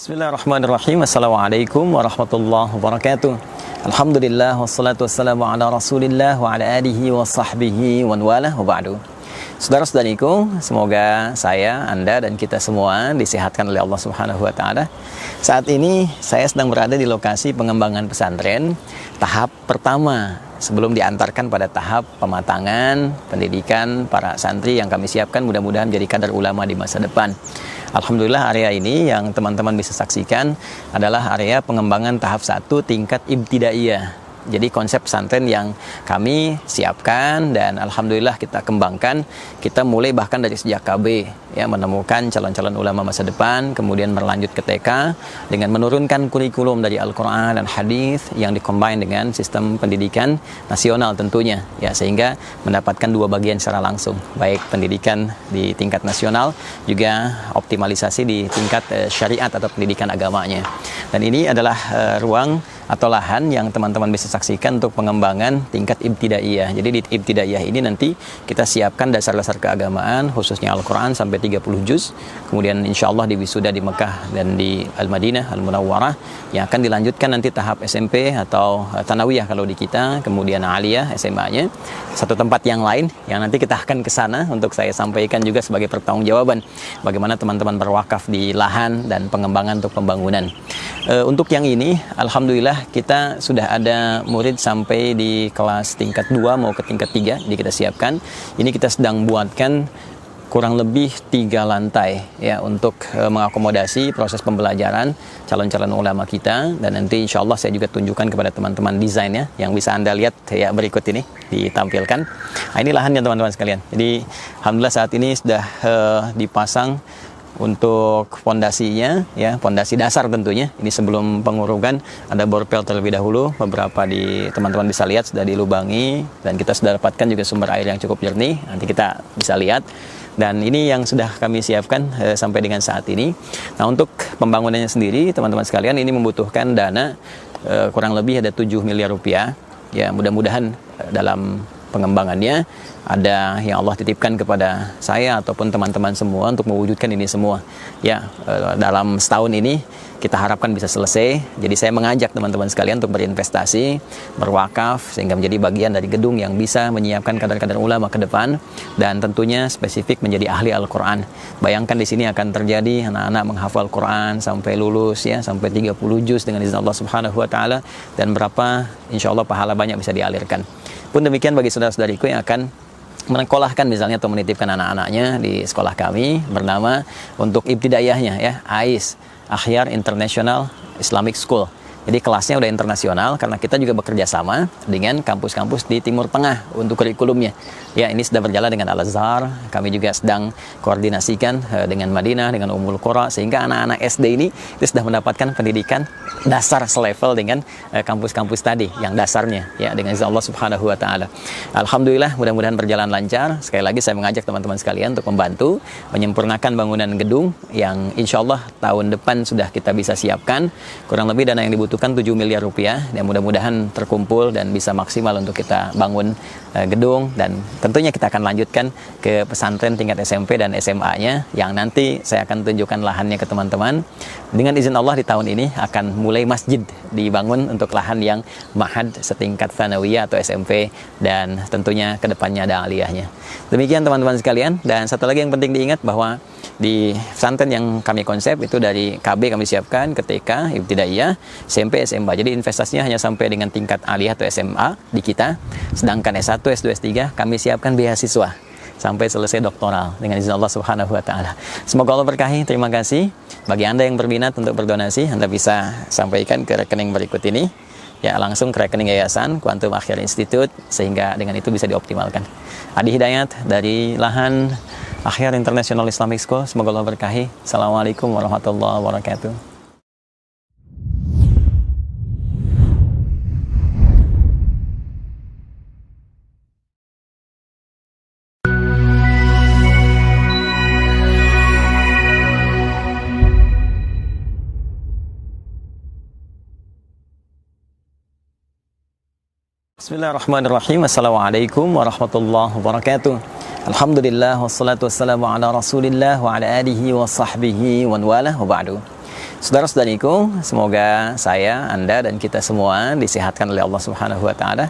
Bismillahirrahmanirrahim. Assalamualaikum warahmatullahi wabarakatuh. Alhamdulillah wassalatu wassalamu ala Rasulillah wa ala alihi wa sahbihi wa walah wa ba'du. Saudara-saudariku, semoga saya, Anda dan kita semua disehatkan oleh Allah Subhanahu wa taala. Saat ini saya sedang berada di lokasi pengembangan pesantren tahap pertama sebelum diantarkan pada tahap pematangan pendidikan para santri yang kami siapkan mudah-mudahan menjadi kadar ulama di masa depan. Alhamdulillah area ini yang teman-teman bisa saksikan adalah area pengembangan tahap 1 tingkat ibtidaiyah. Jadi konsep pesantren yang kami siapkan dan alhamdulillah kita kembangkan, kita mulai bahkan dari sejak KB ya, menemukan calon-calon ulama masa depan, kemudian berlanjut ke TK dengan menurunkan kurikulum dari Al-Quran dan Hadis yang dikombin dengan sistem pendidikan nasional tentunya ya, sehingga mendapatkan dua bagian secara langsung, baik pendidikan di tingkat nasional juga optimalisasi di tingkat syariat atau pendidikan agamanya. Dan ini adalah ruang atau lahan yang teman-teman bisa saksikan untuk pengembangan tingkat ibtidaiyah. Jadi di ibtidaiyah ini nanti kita siapkan dasar-dasar keagamaan khususnya Al-Quran sampai 30 juz. Kemudian insya Allah di wisuda di Mekah dan di Al-Madinah, Al-Munawwarah yang akan dilanjutkan nanti tahap SMP atau Thanawiyah kalau di kita, kemudian Aliyah SMA-nya. Satu tempat yang lain yang nanti kita akan ke sana untuk saya sampaikan juga sebagai pertanggungjawaban bagaimana teman-teman berwakaf di lahan dan pengembangan untuk pembangunan. Untuk yang ini alhamdulillah kita sudah ada murid sampai di kelas tingkat 2 mau ke tingkat 3, jadi kita siapkan. Ini kita sedang buatkan kurang lebih 3 lantai ya untuk mengakomodasi proses pembelajaran calon-calon ulama kita, dan nanti insya Allah saya juga tunjukkan kepada teman-teman desainnya yang bisa Anda lihat ya berikut ini ditampilkan. Nah, ini lahannya teman-teman sekalian. Jadi alhamdulillah saat ini sudah dipasang untuk fondasinya ya, fondasi dasar tentunya. Ini sebelum pengurugan ada borpel terlebih dahulu, beberapa di teman-teman bisa lihat sudah dilubangi dan kita sudah dapatkan juga sumber air yang cukup jernih. Nanti kita bisa lihat. Dan ini yang sudah kami siapkan sampai dengan saat ini. Nah, untuk pembangunannya sendiri teman-teman sekalian ini membutuhkan dana kurang lebih ada 7 miliar rupiah. Ya, mudah-mudahan dalam pengembangannya ada yang Allah titipkan kepada saya ataupun teman-teman semua untuk mewujudkan ini semua ya, dalam setahun ini kita harapkan bisa selesai. Jadi saya mengajak teman-teman sekalian untuk berinvestasi, berwakaf sehingga menjadi bagian dari gedung yang bisa menyiapkan kadar-kadar ulama ke depan dan tentunya spesifik menjadi ahli Al-Quran. Bayangkan di sini akan terjadi anak-anak menghafal Quran sampai lulus ya, sampai 30 juz dengan izin Allah Subhanahu wa taala, dan berapa insya Allah pahala banyak bisa dialirkan. Pun demikian bagi saudara-saudariku yang akan menyekolahkan misalnya atau menitipkan anak-anaknya di sekolah kami bernama untuk ibtidaiyahnya ya, AIS, Akhyar International Islamic School. Jadi kelasnya udah internasional karena kita juga bekerja sama dengan kampus-kampus di Timur Tengah untuk kurikulumnya. Ya, ini sudah berjalan dengan Al-Azhar, kami juga sedang koordinasikan dengan Madinah, dengan Ummul Qura, sehingga anak-anak SD ini itu sudah mendapatkan pendidikan dasar selevel dengan kampus-kampus tadi yang dasarnya ya, dengan izin Allah Subhanahu wa taala. Alhamdulillah mudah-mudahan berjalan lancar. Sekali lagi saya mengajak teman-teman sekalian untuk membantu menyempurnakan bangunan gedung yang insya Allah tahun depan sudah kita bisa siapkan. Kurang lebih dana yang dibutuhkan 7 miliar rupiah dan mudah-mudahan terkumpul dan bisa maksimal untuk kita bangun gedung, dan tentunya kita akan lanjutkan ke pesantren tingkat SMP dan SMA-nya yang nanti saya akan tunjukkan lahannya ke teman-teman. Dengan izin Allah di tahun ini akan mulai masjid dibangun untuk lahan yang mahad setingkat Thanawiyah atau SMP, dan tentunya ke depannya ada aliyahnya. Demikian teman-teman sekalian, dan satu lagi yang penting diingat bahwa di pesantren yang kami konsep itu dari KB kami siapkan ke TK, ibtidaiyah, SMP, SMA. Jadi investasinya hanya sampai dengan tingkat aliyah atau SMA di kita. Sedangkan S1, S2, S3 kami siapkan beasiswa sampai selesai doktoral dengan izin Allah Subhanahu wa taala. Semoga Allah berkahi. Terima kasih. Bagi Anda yang berminat untuk berdonasi, Anda bisa sampaikan ke rekening berikut ini. Ya, langsung ke rekening Yayasan Quantum Akhyar Institute sehingga dengan itu bisa dioptimalkan. Adi Hidayat dari lahan Akhyar International Islamic School. Semoga Allah berkahi. Assalamualaikum warahmatullahi wabarakatuh. Bismillahirrahmanirrahim. Assalamualaikum warahmatullahi wabarakatuh. Alhamdulillah wassalatu wassalamu ala Rasulillah wa ala alihi wa sahbihi wa walah wa ba'du. Saudara-saudariku, semoga saya, Anda, dan kita semua disehatkan oleh Allah Subhanahu wa Ta'ala.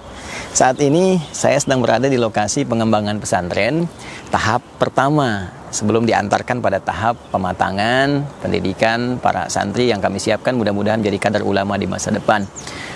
Saat ini saya sedang berada di lokasi pengembangan pesantren tahap pertama sebelum diantarkan pada tahap pematangan pendidikan para santri yang kami siapkan mudah-mudahan menjadi kadar ulama di masa depan.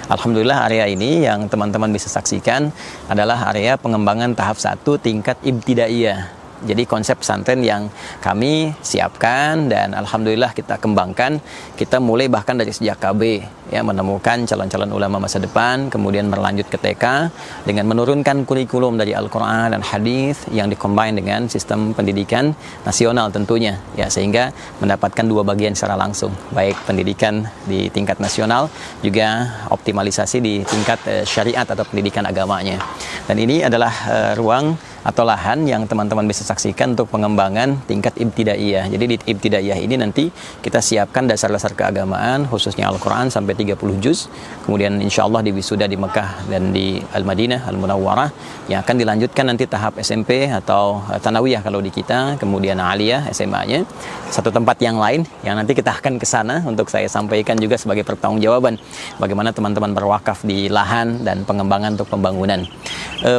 Alhamdulillah, area ini yang teman-teman bisa saksikan adalah area pengembangan tahap 1 tingkat ibtidaiyah. Jadi konsep pesantren yang kami siapkan dan alhamdulillah kita kembangkan, kita mulai bahkan dari sejak KB ya, menemukan calon-calon ulama masa depan, kemudian berlanjut ke TK dengan menurunkan kurikulum dari Al-Quran dan hadis yang dikombin dengan sistem pendidikan nasional tentunya ya, sehingga mendapatkan dua bagian secara langsung, baik pendidikan di tingkat nasional juga optimalisasi di tingkat syariat atau pendidikan agamanya. Dan ini adalah ruang atau lahan yang teman-teman bisa saksikan untuk pengembangan tingkat ibtidaiyah. Jadi di ibtidaiyah ini nanti kita siapkan dasar-dasar keagamaan khususnya Al-Quran sampai 30 juz, kemudian insya Allah di wisuda di Mekah dan di Al-Madinah Al-Munawwarah yang akan dilanjutkan nanti tahap SMP atau Thanawiyah kalau di kita, kemudian Aliyah SMA-nya, satu tempat yang lain yang nanti kita akan ke sana untuk saya sampaikan juga sebagai pertanggungjawaban bagaimana teman-teman berwakaf di lahan dan pengembangan untuk pembangunan.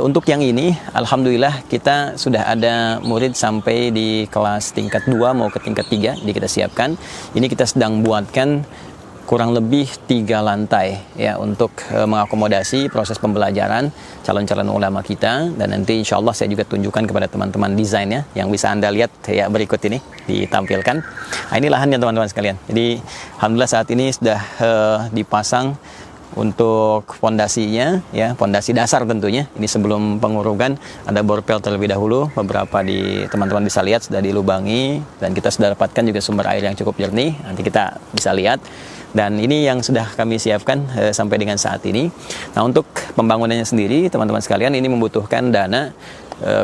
Untuk yang ini alhamdulillah kita sudah ada murid sampai di kelas tingkat 2 mau ke tingkat 3, jadi kita siapkan. Ini kita sedang buatkan kurang lebih 3 lantai ya untuk mengakomodasi proses pembelajaran calon-calon ulama kita, dan nanti insya Allah saya juga tunjukkan kepada teman-teman desainnya yang bisa Anda lihat ya berikut ini ditampilkan. Nah, ini lahannya teman-teman sekalian. Jadi alhamdulillah saat ini sudah dipasang untuk fondasinya ya, fondasi dasar tentunya. Ini sebelum pengurugan ada borpel terlebih dahulu, beberapa di teman-teman bisa lihat sudah dilubangi dan kita sudah dapatkan juga sumber air yang cukup jernih, nanti kita bisa lihat. Dan ini yang sudah kami siapkan sampai dengan saat ini. Nah, untuk pembangunannya sendiri teman-teman sekalian ini membutuhkan dana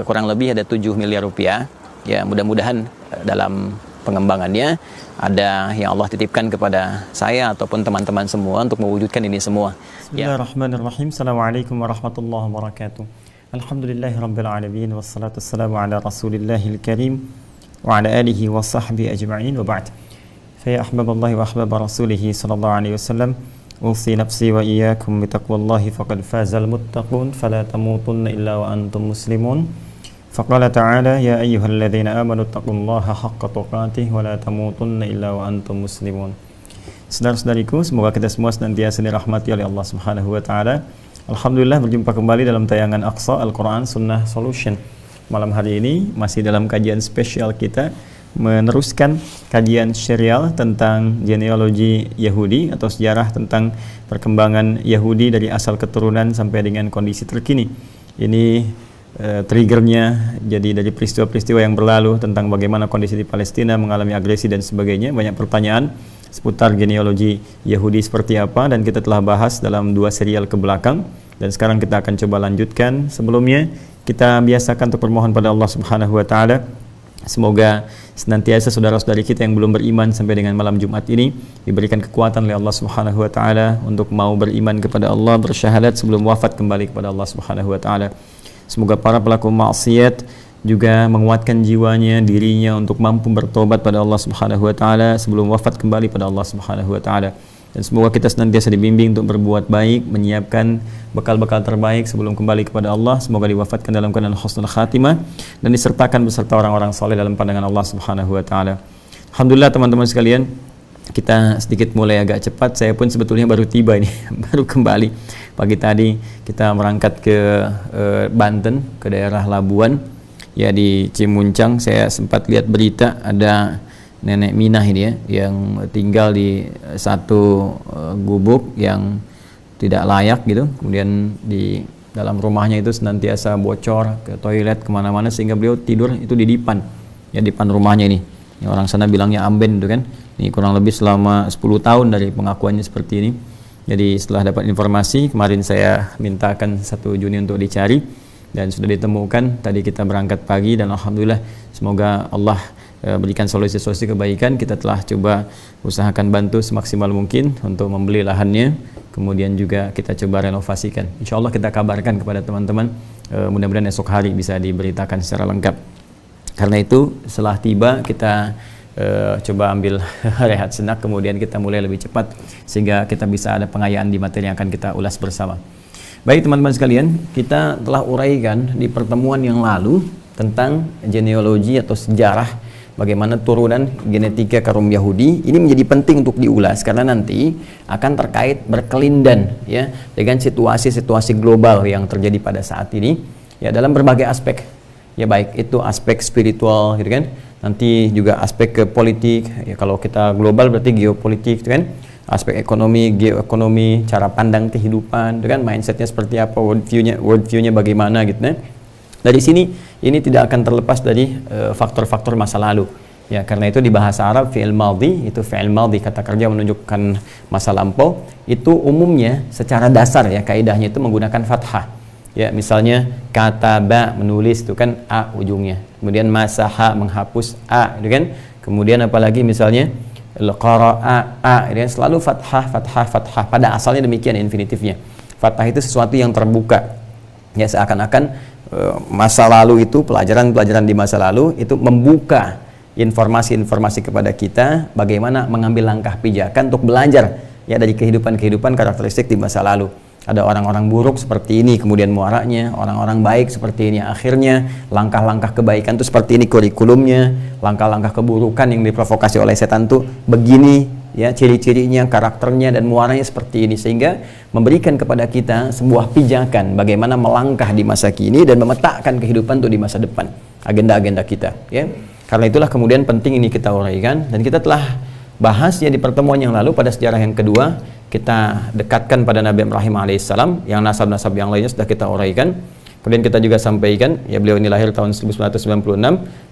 kurang lebih ada 7 miliar rupiah ya. Mudah-mudahan dalam pengembangannya ada yang Allah titipkan kepada saya ataupun teman-teman semua untuk mewujudkan ini semua. Bismillahirrahmanirrahim. Assalamualaikum warahmatullahi wabarakatuh. Alhamdulillahirabbil alamin wassalatu wassalamu ala rasulillahil karim wa ala alihi wa sahbihi ajma'in wa ba'd. Fa ya ahbaballahi wa ahbaba rasulih sallallahu alaihi wasallam, usi nafsi wa iyyakum bitaqwallahi faqad fazal muttaqun fala tamutunna illa wa antum muslimun. Faqala ta'ala ya ayyuhalladzina amanu taqullaha haqqa tuqatih wa la tamutunna illa wa antum muslimun. Saudara-saudariku, semoga kita semua senantiasa dirahmati oleh Allah Subhanahu wa Ta'ala. Alhamdulillah berjumpa kembali dalam tayangan Aqsa Al-Quran Sunnah Solution. Malam hari ini masih dalam kajian spesial kita, meneruskan kajian serial tentang genealogi Yahudi atau sejarah tentang perkembangan Yahudi dari asal keturunan sampai dengan kondisi terkini. Ini triggernya jadi dari peristiwa-peristiwa yang berlalu tentang bagaimana kondisi di Palestina mengalami agresi dan sebagainya. Banyak pertanyaan seputar genealogi Yahudi seperti apa dan kita telah bahas dalam 2 serial ke belakang, dan sekarang kita akan coba lanjutkan. Sebelumnya kita biasakan untuk bermohon pada Allah Subhanahu wa Ta'ala semoga senantiasa saudara-saudari kita yang belum beriman sampai dengan malam Jumat ini diberikan kekuatan oleh Allah Subhanahu wa Ta'ala untuk mau beriman kepada Allah, bersyahadat sebelum wafat kembali kepada Allah Subhanahu wa Ta'ala. Semoga para pelaku maksiat juga menguatkan jiwanya, dirinya untuk mampu bertobat pada Allah Subhanahu wa Ta'ala sebelum wafat kembali pada Allah Subhanahu wa Ta'ala. Dan semoga kita senantiasa dibimbing untuk berbuat baik, menyiapkan bekal-bekal terbaik sebelum kembali kepada Allah. Semoga diwafatkan dalam keadaan husnul khatimah dan disertakan beserta orang-orang saleh dalam pandangan Allah Subhanahu wa Ta'ala. Alhamdulillah teman-teman sekalian, kita sedikit mulai agak cepat. Saya pun sebetulnya baru tiba ini, baru kembali. Pagi tadi kita berangkat ke Banten, ke daerah Labuan. Ya, di Cimuncang saya sempat lihat berita ada nenek Minah ini ya, yang tinggal di satu gubuk yang tidak layak gitu. Kemudian di dalam rumahnya itu senantiasa bocor ke toilet kemana-mana sehingga beliau tidur itu di dipan, ya dipan rumahnya ini. Ini orang sana bilangnya amben itu kan. Ini kurang lebih selama 10 tahun dari pengakuannya seperti ini. Jadi setelah dapat informasi, kemarin saya mintakan 1 Juni untuk dicari dan sudah ditemukan. Tadi kita berangkat pagi dan alhamdulillah semoga Allah berikan solusi-solusi kebaikan. Kita telah coba usahakan bantu semaksimal mungkin untuk membeli lahannya, kemudian juga kita coba renovasikan. Insya Allah kita kabarkan kepada teman-teman, mudah-mudahan esok hari bisa diberitakan secara lengkap. Karena itu setelah tiba kita coba ambil rehat senak, kemudian kita mulai lebih cepat sehingga kita bisa ada pengayaan di materi yang akan kita ulas bersama. Baik teman-teman sekalian, kita telah uraikan di pertemuan yang lalu tentang genealogi atau sejarah bagaimana turunan genetika kaum Yahudi. Ini menjadi penting untuk diulas karena nanti akan terkait berkelindan ya dengan situasi-situasi global yang terjadi pada saat ini ya dalam berbagai aspek. Ya baik itu aspek spiritual gitu kan. Nanti juga aspek ke politik. Ya kalau kita global berarti geopolitik gitu kan. Aspek ekonomi, geoekonomi, cara pandang kehidupan, gitu kan, mindsetnya seperti apa, worldview-nya bagaimana gitu kan. Dari sini ini tidak akan terlepas dari faktor-faktor masa lalu. Ya, karena itu di bahasa Arab fi'il madhi, itu fi'il madhi kata kerja menunjukkan masa lampau, itu umumnya secara dasar ya kaidahnya itu menggunakan fathah. Ya, misalnya kata ba menulis itu kan a ujungnya. Kemudian masaha menghapus a, gitu kan. Kemudian apalagi misalnya qara'a a, gitu kan, selalu fathah fathah fathah. Pada asalnya demikian infinitifnya. Fathah itu sesuatu yang terbuka. Ya, seakan-akan masa lalu itu, pelajaran-pelajaran di masa lalu itu membuka informasi-informasi kepada kita bagaimana mengambil langkah pijakan untuk belajar ya dari kehidupan-kehidupan karakteristik di masa lalu. Ada orang-orang buruk seperti ini kemudian muaranya, orang-orang baik seperti ini akhirnya, langkah-langkah kebaikan itu seperti ini kurikulumnya, langkah-langkah keburukan yang diprovokasi oleh setan itu begini ya ciri-cirinya, karakternya dan muaranya seperti ini, sehingga memberikan kepada kita sebuah pijakan bagaimana melangkah di masa kini dan memetakkan kehidupan itu di masa depan, agenda-agenda kita ya. Karena itulah kemudian penting ini kita uraikan, dan kita telah bahas ya di pertemuan yang lalu pada sejarah yang kedua kita dekatkan pada Nabi Ibrahim alaihissalam, yang nasab-nasab yang lainnya sudah kita uraikan. Kemudian kita juga sampaikan ya beliau ini lahir tahun 1996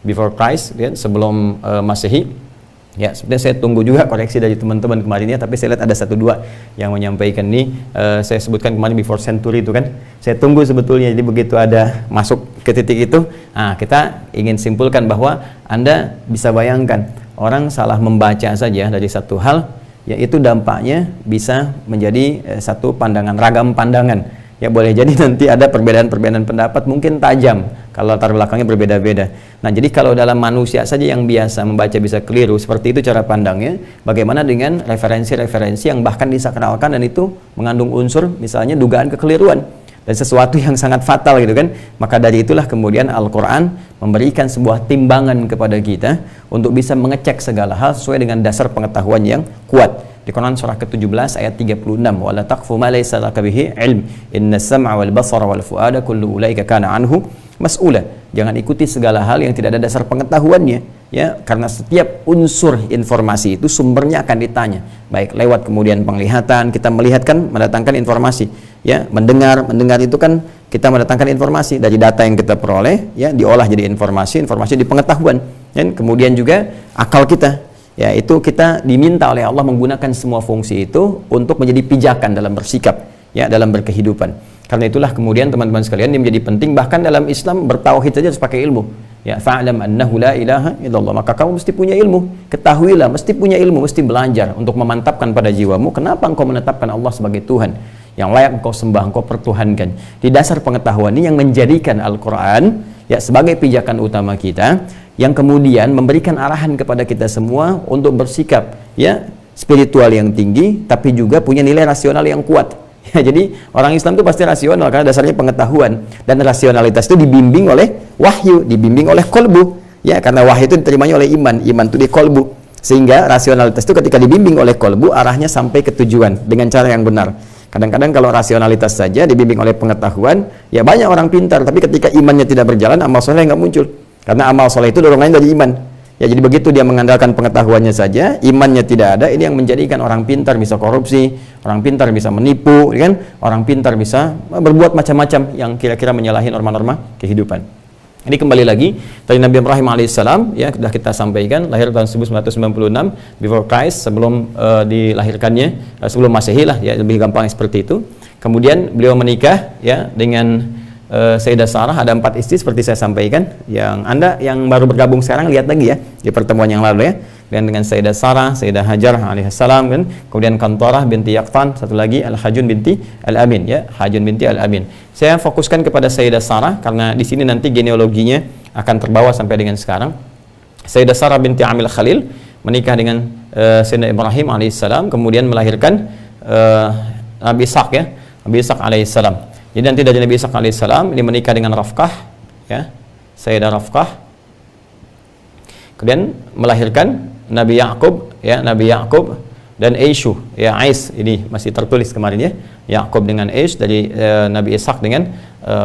before Christ ya, sebelum Masehi. Ya, sebenarnya saya tunggu juga koreksi dari teman-teman kemarin ya, tapi saya lihat ada 1-2 yang menyampaikan ini. Saya sebutkan kemarin before century itu kan. Saya tunggu sebetulnya, jadi begitu ada masuk ke titik itu, kita ingin simpulkan bahwa Anda bisa bayangkan orang salah membaca saja dari satu hal, yaitu dampaknya bisa menjadi satu pandangan, ragam pandangan. Ya boleh jadi nanti ada perbedaan-perbedaan pendapat mungkin tajam kalau latar belakangnya berbeda-beda. Nah jadi kalau dalam manusia saja yang biasa membaca bisa keliru, seperti itu cara pandangnya, bagaimana dengan referensi-referensi yang bahkan disakralkan dan itu mengandung unsur misalnya dugaan kekeliruan dan sesuatu yang sangat fatal gitu kan. Maka dari itulah kemudian Al-Quran memberikan sebuah timbangan kepada kita untuk bisa mengecek segala hal sesuai dengan dasar pengetahuan yang kuat. Di Quran surah ke-17 ayat 36, wala taqfu ma laysa laka bihi ilm innas sam'a wal basara wal fuada kullu ulaika kana anhu mas'ula. Jangan ikuti segala hal yang tidak ada dasar pengetahuannya ya, karena setiap unsur informasi itu sumbernya akan ditanya, baik lewat kemudian penglihatan, kita melihat kan mendatangkan informasi ya, mendengar itu kan kita mendatangkan informasi dari data yang kita peroleh ya, diolah jadi informasi di pengetahuan, dan kemudian juga akal kita ya, itu kita diminta oleh Allah menggunakan semua fungsi itu untuk menjadi pijakan dalam bersikap ya, dalam berkehidupan. Karena itulah kemudian teman-teman sekalian ini menjadi penting, bahkan dalam Islam bertauhid saja harus pakai ilmu ya, fa'lam annahu la ilaha illallah, maka kamu mesti punya ilmu, ketahuilah mesti punya ilmu, mesti belajar untuk memantapkan pada jiwamu kenapa engkau menetapkan Allah sebagai Tuhan yang layak engkau sembah, engkau pertuhankan. Di dasar pengetahuan ini yang menjadikan Al-Quran ya sebagai pijakan utama kita, yang kemudian memberikan arahan kepada kita semua untuk bersikap ya spiritual yang tinggi, tapi juga punya nilai rasional yang kuat ya. Jadi orang Islam itu pasti rasional karena dasarnya pengetahuan, dan rasionalitas itu dibimbing oleh wahyu, dibimbing oleh kolbu ya, karena wahyu itu diterimanya oleh iman itu di kolbu, sehingga rasionalitas itu ketika dibimbing oleh kolbu arahnya sampai ke tujuan dengan cara yang benar. Kadang-kadang kalau rasionalitas saja dibimbing oleh pengetahuan ya banyak orang pintar, tapi ketika imannya tidak berjalan amal soleh nggak muncul. Karena amal soleh itu dorongannya dari iman. Ya, jadi begitu dia mengandalkan pengetahuannya saja, imannya tidak ada, ini yang menjadikan orang pintar bisa korupsi, orang pintar bisa menipu, kan? Orang pintar bisa berbuat macam-macam yang kira-kira menyalahi norma-norma kehidupan. Ini kembali lagi dari Nabi Ibrahim alaihissalam ya, sudah kita sampaikan lahir tahun 1996 before Christ, sebelum dilahirkannya, sebelum Masehi lah ya, lebih gampang seperti itu. Kemudian beliau menikah ya dengan Sayyidah Sarah, ada 4 istri seperti saya sampaikan. Yang Anda yang baru bergabung sekarang lihat lagi ya di pertemuan yang lalu ya. Dan dengan Sayyidah Sarah, Sayyidah Hajar alaihissalam kan. Kemudian Kantarah binti Yaqtan, satu lagi Al-Hajun binti Al-Amin ya, Hajun binti Al-Amin. Saya fokuskan kepada Sayyidah Sarah karena di sini nanti genealoginya akan terbawa sampai dengan sekarang. Sayyidah Sarah binti Amil Khalil menikah dengan Sayyidina Ibrahim alaihissalam, kemudian melahirkan Nabi Ishaq ya, Nabi Ishaq alaihissalam. Jadi nanti dari Nabi Ishaq alaihissalam ini menikah dengan Rafqah ya, Sayyidah Rafqah, kemudian melahirkan Nabi Yakub ya, Nabi Yakub dan Aishu ya, Ais ini masih tertulis kemarin ya, Yakub dengan Aish dari Nabi Ishaq dengan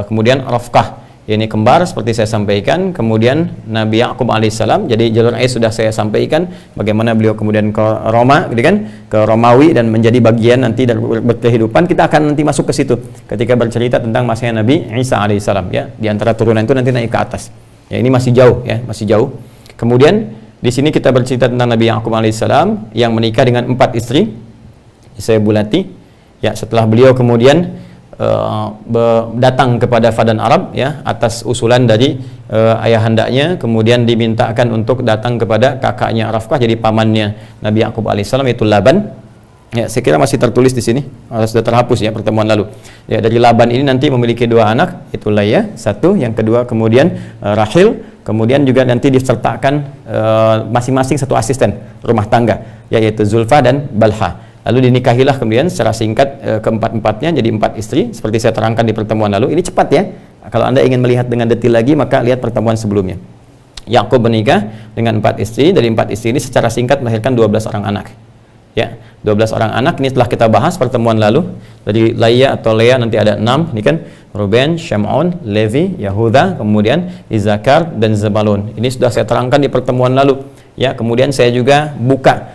kemudian Rafqah. Ini kembar seperti saya sampaikan, kemudian Nabi Yakub alaihissalam. Jadi jalur Ais sudah saya sampaikan bagaimana beliau kemudian ke Roma, gitu kan, ke Romawi dan menjadi bagian nanti dari berkehidupan. Kita akan nanti masuk ke situ ketika bercerita tentang masanya Nabi Isa alaihissalam ya. Di antara turunan itu nanti naik ke atas. Ya ini masih jauh ya, masih jauh. Kemudian di sini kita bercerita tentang Nabi Yakub alaihissalam yang menikah dengan 4 istri. Saya bulati ya, setelah beliau kemudian datang kepada Fadan Arab ya atas usulan dari ayahandanya, kemudian dimintakan untuk datang kepada kakaknya Rafqah, jadi pamannya Nabi Yakub alaihissalam, yaitu Laban. Ya, saya kira masih tertulis di sini, sudah terhapus ya pertemuan lalu. Ya, dari Laban ini nanti memiliki 2 anak, itu Laya satu, yang kedua kemudian Rahil, kemudian juga nanti disertakan masing-masing 1 asisten rumah tangga, yaitu Zulfa dan Balha. Lalu dinikahilah kemudian secara singkat keempat-empatnya jadi 4 istri seperti saya terangkan di pertemuan lalu. Ini cepat ya. Kalau Anda ingin melihat dengan detail lagi maka lihat pertemuan sebelumnya. Yakub menikah dengan 4 istri. Dari 4 istri ini secara singkat melahirkan 12 orang anak. Ya, 12 orang anak ini telah kita bahas pertemuan lalu. Dari Laya atau Lea nanti ada 6, ini kan Ruben, Shimon, Levi, Yahuda, kemudian Izakar dan Zebulun. Ini sudah saya terangkan di pertemuan lalu. Ya, kemudian saya juga buka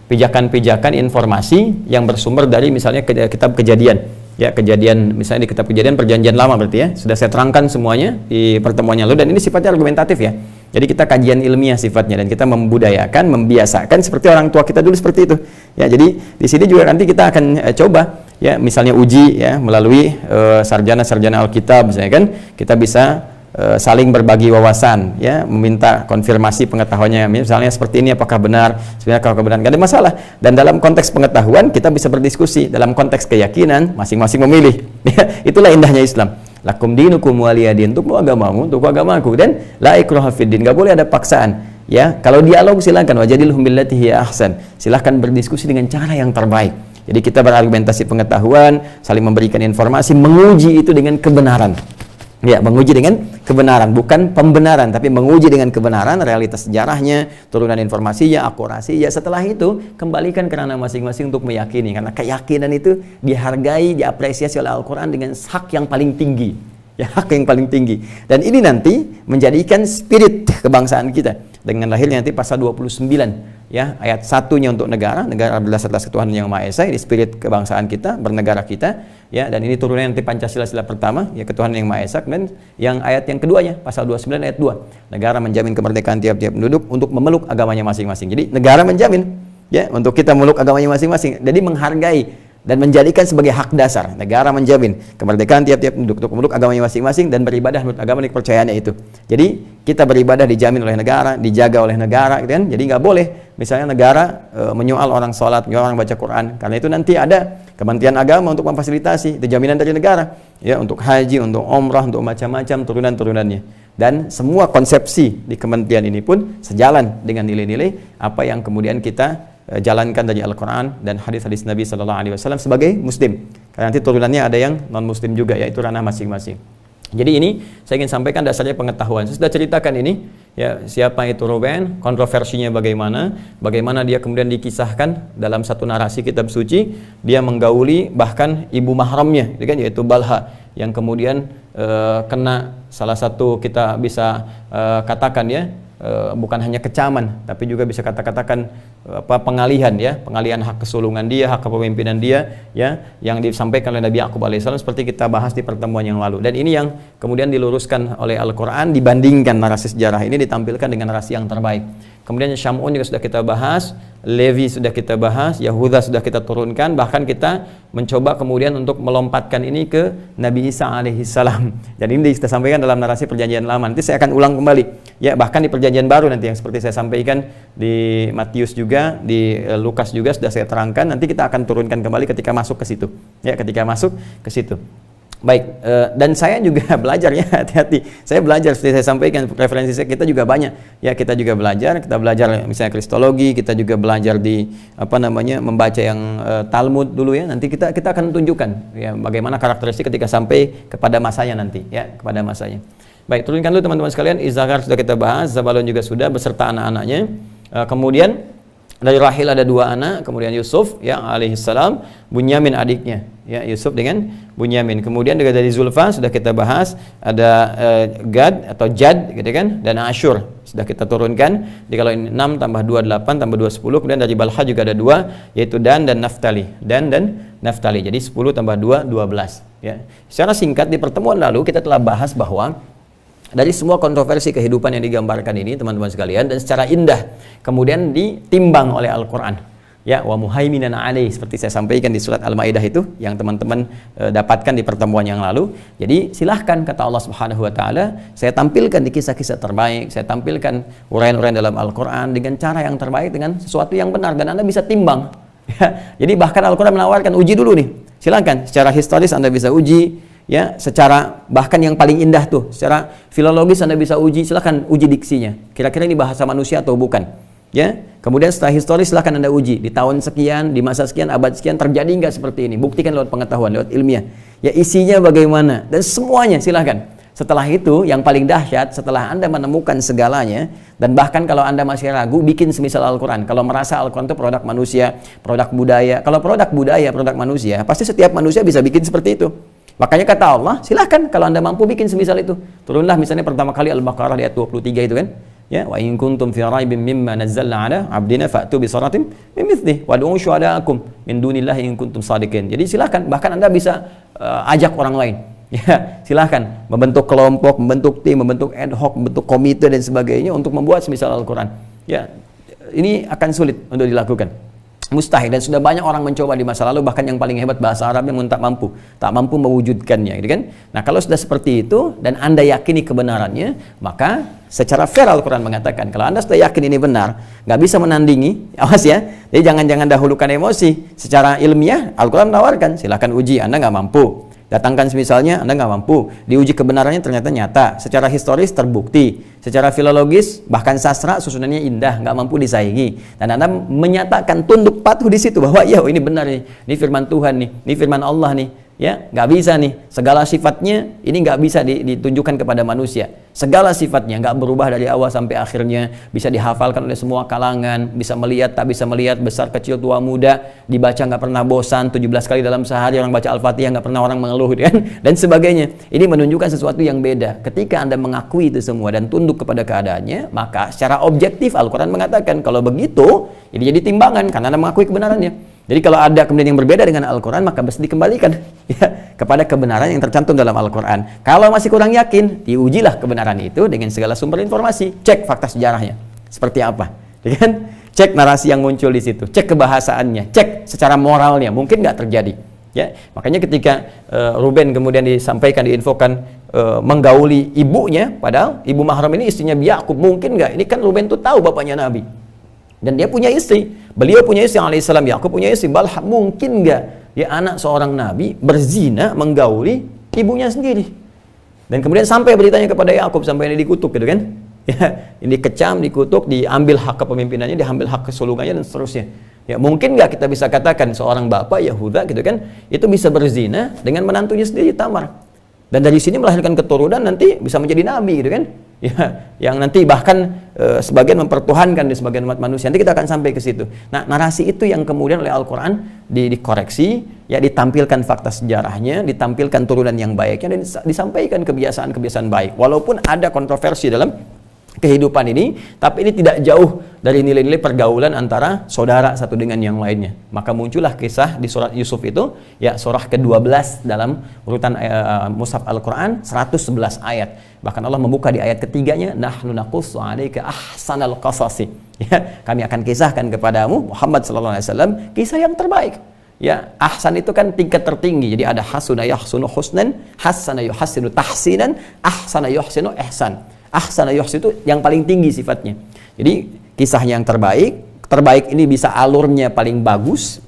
pijakan-pijakan informasi yang bersumber dari misalnya kitab Kejadian ya, Kejadian misalnya di kitab Kejadian Perjanjian Lama berarti ya, sudah saya terangkan semuanya di pertemuannya lalu, dan ini sifatnya argumentatif ya, jadi kita kajian ilmiah sifatnya dan kita membudayakan, membiasakan seperti orang tua kita dulu seperti itu ya. Jadi di sini juga nanti kita akan coba ya, misalnya uji ya melalui sarjana-sarjana Alkitab misalnya kan, kita bisa saling berbagi wawasan ya, meminta konfirmasi pengetahuannya, misalnya seperti ini apakah benar, sebenarnya kalau benar nggak ada masalah, dan dalam konteks pengetahuan kita bisa berdiskusi, dalam konteks keyakinan masing-masing memilih ya, itulah indahnya Islam. Lakum dinukum waliyadin, untukmu agamamu, untukku agamaku, dan la ikraha fiddin, nggak boleh ada paksaan ya. Kalau dialog silakan, wajadilhum billati hiya ahsan, silahkan berdiskusi dengan cara yang terbaik. Jadi kita berargumentasi pengetahuan, saling memberikan informasi, menguji itu dengan kebenaran. Ya, menguji dengan kebenaran, bukan pembenaran, tapi menguji dengan kebenaran, realitas sejarahnya, turunan informasinya, akurasi. Ya, setelah itu kembalikan ke ranah masing-masing untuk meyakini, karena keyakinan itu dihargai, diapresiasi oleh Al-Quran dengan hak yang paling tinggi. Ya, hak yang paling tinggi. Dan ini nanti menjadikan spirit kebangsaan kita dengan lahirnya nanti pasal 29 ya, ayat 1-nya untuk negara berdasar atas ketuhanan yang Maha Esa, ini spirit kebangsaan kita, bernegara kita ya, dan ini turunnya nanti Pancasila sila pertama ya, ketuhanan yang Maha Esa. Kemudian yang ayat yang keduanya pasal 29 ayat 2, negara menjamin kemerdekaan tiap-tiap penduduk untuk memeluk agamanya masing-masing. Jadi negara menjamin ya untuk kita memeluk agamanya masing-masing, jadi menghargai dan menjadikan sebagai hak dasar. Negara menjamin kemerdekaan tiap-tiap penduduk untuk memeluk agamanya masing-masing dan beribadah menurut agama dan kepercayaannya itu. Jadi kita beribadah dijamin oleh negara, dijaga oleh negara, gitu kan? Jadi nggak boleh misalnya negara menyoal orang sholat, menyoal orang baca Quran. Karena itu nanti ada Kementerian Agama untuk memfasilitasi, itu jaminan dari negara ya, untuk haji, untuk umrah, untuk macam-macam turunan-turunannya. Dan semua konsepsi di kementerian ini pun sejalan dengan nilai-nilai apa yang kemudian kita jalankan dari Al-Quran dan hadis-hadis Nabi Sallallahu Alaihi Wasallam sebagai Muslim. Karena nanti turunannya ada yang non-Muslim juga, yaitu ranah masing-masing. Jadi ini saya ingin sampaikan dasarnya pengetahuan. Saya sudah ceritakan ini ya, siapa itu Ruben, kontroversinya bagaimana dia kemudian dikisahkan dalam satu narasi kitab suci, dia menggauli bahkan ibu mahramnya, yaitu Balha, yang kemudian kena salah satu kita bisa katakan ya, bukan hanya kecaman, tapi juga bisa katakan pengalihan ya, pengalihan hak kesulungan dia, hak kepemimpinan dia ya, yang disampaikan oleh Nabi Yakub alaihissalam seperti kita bahas di pertemuan yang lalu. Dan ini yang kemudian diluruskan oleh Al-Quran, dibandingkan narasi sejarah ini ditampilkan dengan narasi yang terbaik. Kemudian Syamun juga sudah kita bahas, Levi sudah kita bahas, Yahuda sudah kita turunkan, bahkan kita mencoba kemudian untuk melompatkan ini ke Nabi Isa alaihissalam. Dan ini kita sampaikan dalam narasi Perjanjian Lama. Nanti saya akan ulang kembali ya, bahkan di Perjanjian Baru nanti yang seperti saya sampaikan di Matius juga, di Lukas juga sudah saya terangkan. Nanti kita akan turunkan kembali ketika masuk ke situ ya, ketika masuk ke situ. Baik, dan saya juga belajar ya, hati-hati. Saya belajar seperti saya sampaikan, referensi saya, kita juga banyak. Ya, kita juga belajar, kita belajar misalnya kristologi, kita juga belajar di membaca yang Talmud dulu ya. Nanti kita akan tunjukkan ya bagaimana karakteristik ketika sampai kepada masanya nanti ya, kepada masanya. Baik, turunkan dulu teman-teman sekalian. Izzakar sudah kita bahas, Zabalun juga sudah beserta anak-anaknya. Kemudian dari Rahil ada 2 anak, kemudian Yusuf ya alaihissalam, Bunyamin adiknya ya, Yusuf dengan Bunyamin. Kemudian juga dari Zulfa sudah kita bahas, ada Gad atau Jad gitu kan, dan Asyur sudah kita turunkan. Jadi kalau ini 6 tambah 2 8 tambah 2 10. Kemudian dari Balha juga ada 2, yaitu Dan dan Naftali. Dan Naftali. Jadi 10 tambah 2 12 ya. Secara singkat di pertemuan lalu kita telah bahas bahwa dari semua kontroversi kehidupan yang digambarkan ini teman-teman sekalian, dan secara indah kemudian ditimbang oleh Al-Quran ya, wa muhaiminan alaih, seperti saya sampaikan di surat Al-Maidah itu yang teman-teman dapatkan di pertemuan yang lalu. Jadi silahkan, kata Allah Subhanahu wa taala, saya tampilkan di kisah-kisah terbaik, saya tampilkan uraian-uraian dalam Al-Quran dengan cara yang terbaik, dengan sesuatu yang benar, dan Anda bisa timbang ya. Jadi bahkan Al-Quran menawarkan uji dulu nih, silahkan secara historis Anda bisa uji ya, secara bahkan yang paling indah tuh, secara filologis Anda bisa uji, silahkan uji diksinya, kira-kira ini bahasa manusia atau bukan ya. Kemudian setelah historis silahkan Anda uji, di tahun sekian, di masa sekian, abad sekian terjadi nggak seperti ini, buktikan lewat pengetahuan, lewat ilmiah ya, isinya bagaimana, dan semuanya silahkan. Setelah itu yang paling dahsyat, setelah Anda menemukan segalanya, dan bahkan kalau Anda masih ragu, bikin semisal Al-Quran. Kalau merasa Al-Quran itu produk manusia, produk budaya, kalau produk budaya, produk manusia, pasti setiap manusia bisa bikin seperti itu. Makanya kata Allah, silahkan kalau Anda mampu bikin semisal itu. Turunlah misalnya pertama kali Al-Baqarah di ayat 23 itu kan. Ya, wa in kuntum fi raibin mimma nazzalna ala abdina fa'tu bi suratin min mithlihi wad'u syuhada'akum min dunillahi in kuntum shadiqin. Jadi silahkan, bahkan Anda bisa ajak orang lain. Ya, silahkan membentuk kelompok, membentuk tim, membentuk ad hoc, membentuk komite dan sebagainya untuk membuat semisal Al-Quran. Ya, ini akan sulit untuk dilakukan. Mustahil, dan sudah banyak orang mencoba di masa lalu, bahkan yang paling hebat bahasa Arabnya tak mampu mewujudkannya gitu kan. Nah, kalau sudah seperti itu dan Anda yakini kebenarannya, maka secara fair Al-Quran mengatakan kalau Anda sudah yakin ini benar, nggak bisa menandingi, awas ya. Jadi jangan dahulukan emosi. Secara ilmiah Al-Quran menawarkan, silahkan uji, Anda nggak mampu, datangkan semisalnya, Anda nggak mampu, diuji kebenarannya ternyata nyata, secara historis terbukti, secara filologis bahkan sastra susunannya indah, nggak mampu disaingi, dan Anda menyatakan tunduk patuh di situ bahwa ya ini benar nih, ini firman Tuhan nih, ini firman Allah nih, ya nggak bisa nih, segala sifatnya ini nggak bisa ditunjukkan kepada manusia, segala sifatnya nggak berubah dari awal sampai akhirnya, bisa dihafalkan oleh semua kalangan, bisa melihat tak bisa melihat, besar kecil tua muda, dibaca nggak pernah bosan, 17 kali dalam sehari orang baca Al-Fatihah nggak pernah orang mengeluh kan, dan sebagainya. Ini menunjukkan sesuatu yang beda. Ketika Anda mengakui itu semua dan tunduk kepada keadaannya, maka secara objektif Al-Quran mengatakan kalau begitu ini jadi timbangan karena Anda mengakui kebenarannya. Jadi kalau ada kemudian yang berbeda dengan Al-Quran, maka mesti dikembalikan ya, kepada kebenaran yang tercantum dalam Al-Quran. Kalau masih kurang yakin, diujilah kebenaran itu dengan segala sumber informasi. Cek fakta sejarahnya seperti apa, ya kan? Cek narasi yang muncul di situ, cek kebahasaannya, cek secara moralnya, mungkin nggak terjadi. Ya, makanya ketika Ruben kemudian disampaikan, diinfokan menggauli ibunya, padahal ibu mahram ini istrinya Yakub, mungkin nggak? Ini kan Ruben tuh tahu bapaknya Nabi. Dan dia punya istri, beliau punya istri alaihissalam, Yakub punya istri, Balha, mungkin nggak ya anak seorang nabi berzina menggauli ibunya sendiri? Dan kemudian sampai beritanya kepada Yakub, sampai ini dikutuk gitu kan? Ya, ini dikecam, dikutuk, diambil hak kepemimpinannya, diambil hak kesulungannya dan seterusnya. Ya, mungkin nggak kita bisa katakan seorang bapak Yahuda gitu kan, itu bisa berzina dengan menantunya sendiri Tamar, dan dari sini melahirkan keturunan nanti bisa menjadi nabi gitu kan? Ya, yang nanti bahkan sebagian mempertuhankan di sebagian umat manusia. Nanti kita akan sampai ke situ. Nah, narasi itu yang kemudian oleh Al-Quran dikoreksi, ya, ditampilkan fakta sejarahnya, ditampilkan turunan yang baiknya, dan disampaikan kebiasaan-kebiasaan baik. Walaupun ada kontroversi dalam kehidupan ini, tapi ini tidak jauh dari nilai-nilai pergaulan antara saudara satu dengan yang lainnya. Maka muncullah kisah di surat Yusuf itu, ya, surah ke-12 dalam urutan mushaf Al-Quran, 111 ayat. Bahkan Allah membuka di ayat ketiganya, nahnu naqussu 'alaika ahsanal qasasi. Ya, kami akan kisahkan kepadamu Muhammad sallallahu alaihi wasallam kisah yang terbaik. Ya, ahsan itu kan tingkat tertinggi. Jadi ada hasuna yahsunu husnan, hasana yuhassinu tahsinan, ahsana yuhsinu ihsan. Ahsana yuhsin itu yang paling tinggi sifatnya. Jadi kisah yang terbaik ini bisa alurnya paling bagus,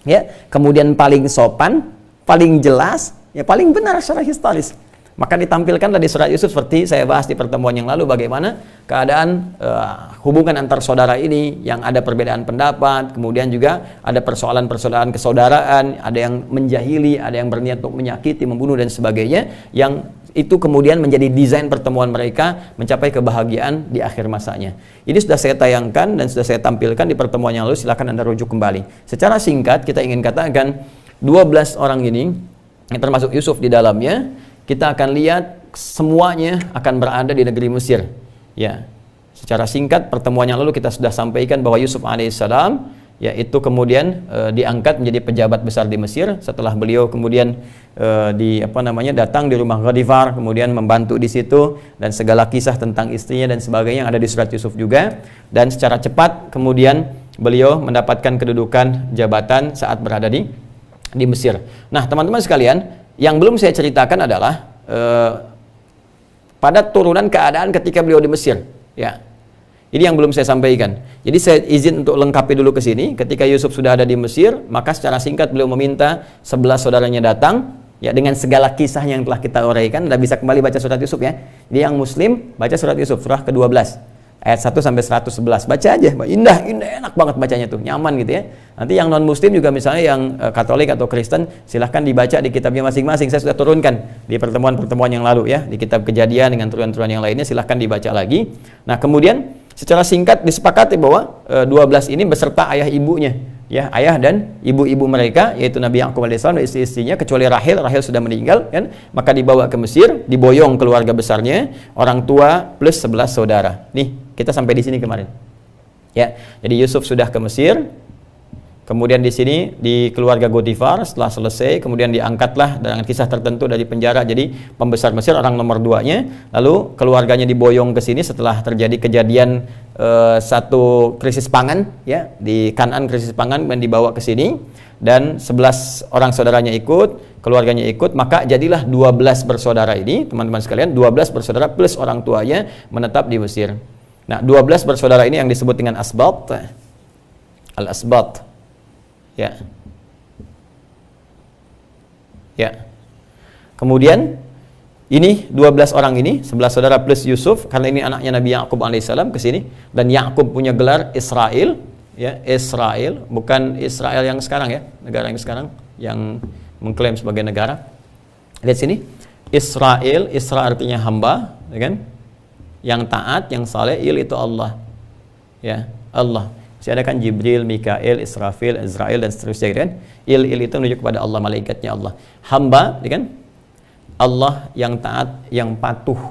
ya, kemudian paling sopan, paling jelas, Ya paling benar secara historis. Maka ditampilkanlah di surat Yusuf seperti saya bahas di pertemuan yang lalu bagaimana keadaan hubungan antar saudara ini yang ada perbedaan pendapat, kemudian juga ada persoalan-persoalan kesaudaraan, ada yang menjahili, ada yang berniat untuk menyakiti, membunuh dan sebagainya, yang itu kemudian menjadi desain pertemuan mereka mencapai kebahagiaan di akhir masanya. Ini sudah saya tayangkan dan sudah saya tampilkan di pertemuan yang lalu, silakan Anda rujuk kembali. Secara singkat kita ingin katakan 12 orang ini yang termasuk Yusuf di dalamnya, kita akan lihat semuanya akan berada di negeri Mesir. Ya, secara singkat pertemuan yang lalu kita sudah sampaikan bahwa Yusuf alaihissalam yaitu kemudian diangkat menjadi pejabat besar di Mesir setelah beliau kemudian datang di rumah Ghatifar, kemudian membantu di situ, dan segala kisah tentang istrinya dan sebagainya yang ada di surat Yusuf juga. Dan secara cepat kemudian beliau mendapatkan kedudukan jabatan saat berada di Mesir. Nah, teman-teman sekalian, yang belum saya ceritakan adalah pada turunan keadaan ketika beliau di Mesir. Ya, ini yang belum saya sampaikan. Jadi saya izin untuk lengkapi dulu ke sini. Ketika Yusuf sudah ada di Mesir, maka secara singkat beliau meminta 11 saudaranya datang. Ya, dengan segala kisahnya yang telah kita uraikan. Anda bisa kembali baca surat Yusuf ya. Jadi yang Muslim baca surat Yusuf surah ke-12. Ayat 1 sampai 111, baca aja, indah, enak banget bacanya tuh, nyaman gitu ya. Nanti yang non muslim juga misalnya yang Katolik atau Kristen, silahkan dibaca di kitabnya masing-masing. Saya sudah turunkan di pertemuan-pertemuan yang lalu ya, di kitab Kejadian dengan turunan-turunan yang lainnya, silahkan dibaca lagi. Nah kemudian secara singkat disepakati bahwa 12 ini beserta ayah ibunya, ya, ayah dan ibu-ibu mereka, yaitu Nabi Yakub alaihissalam dan istri-istrinya, kecuali Rahel sudah meninggal kan, maka dibawa ke Mesir, diboyong keluarga besarnya, orang tua plus 11 saudara. Nih, kita sampai di sini kemarin. Ya, jadi Yusuf sudah ke Mesir. Kemudian di sini di keluarga Ghatifar setelah selesai, kemudian diangkatlah dengan kisah tertentu dari penjara jadi pembesar Mesir, orang nomor 2-nya. Lalu keluarganya diboyong ke sini setelah terjadi kejadian satu krisis pangan ya, di Kanaan krisis pangan, dan dibawa ke sini, dan 11 orang saudaranya ikut, keluarganya ikut, maka jadilah 12 bersaudara ini, teman-teman sekalian, 12 bersaudara plus orang tuanya menetap di Mesir. Nah, 12 bersaudara ini yang disebut dengan Asbat, Al-Asbat. Ya. Ya. Kemudian ini 12 orang ini, 11 saudara plus Yusuf, karena ini anaknya Nabi Yakub alaihissalam ke sini, dan Yakub punya gelar Israel, ya, Israel, bukan Israel yang sekarang ya, negara yang sekarang yang mengklaim sebagai negara. Lihat sini, Israel, Isra artinya hamba, ya kan? Yang taat, yang saleh, il itu Allah. Ya, Allah. Masih ada kan Jibril, Mikail, Israfil, Israel dan seterusnya kan? Il itu menunjuk kepada Allah, malaikatnya Allah. Hamba, ya kan? Allah yang taat, yang patuh.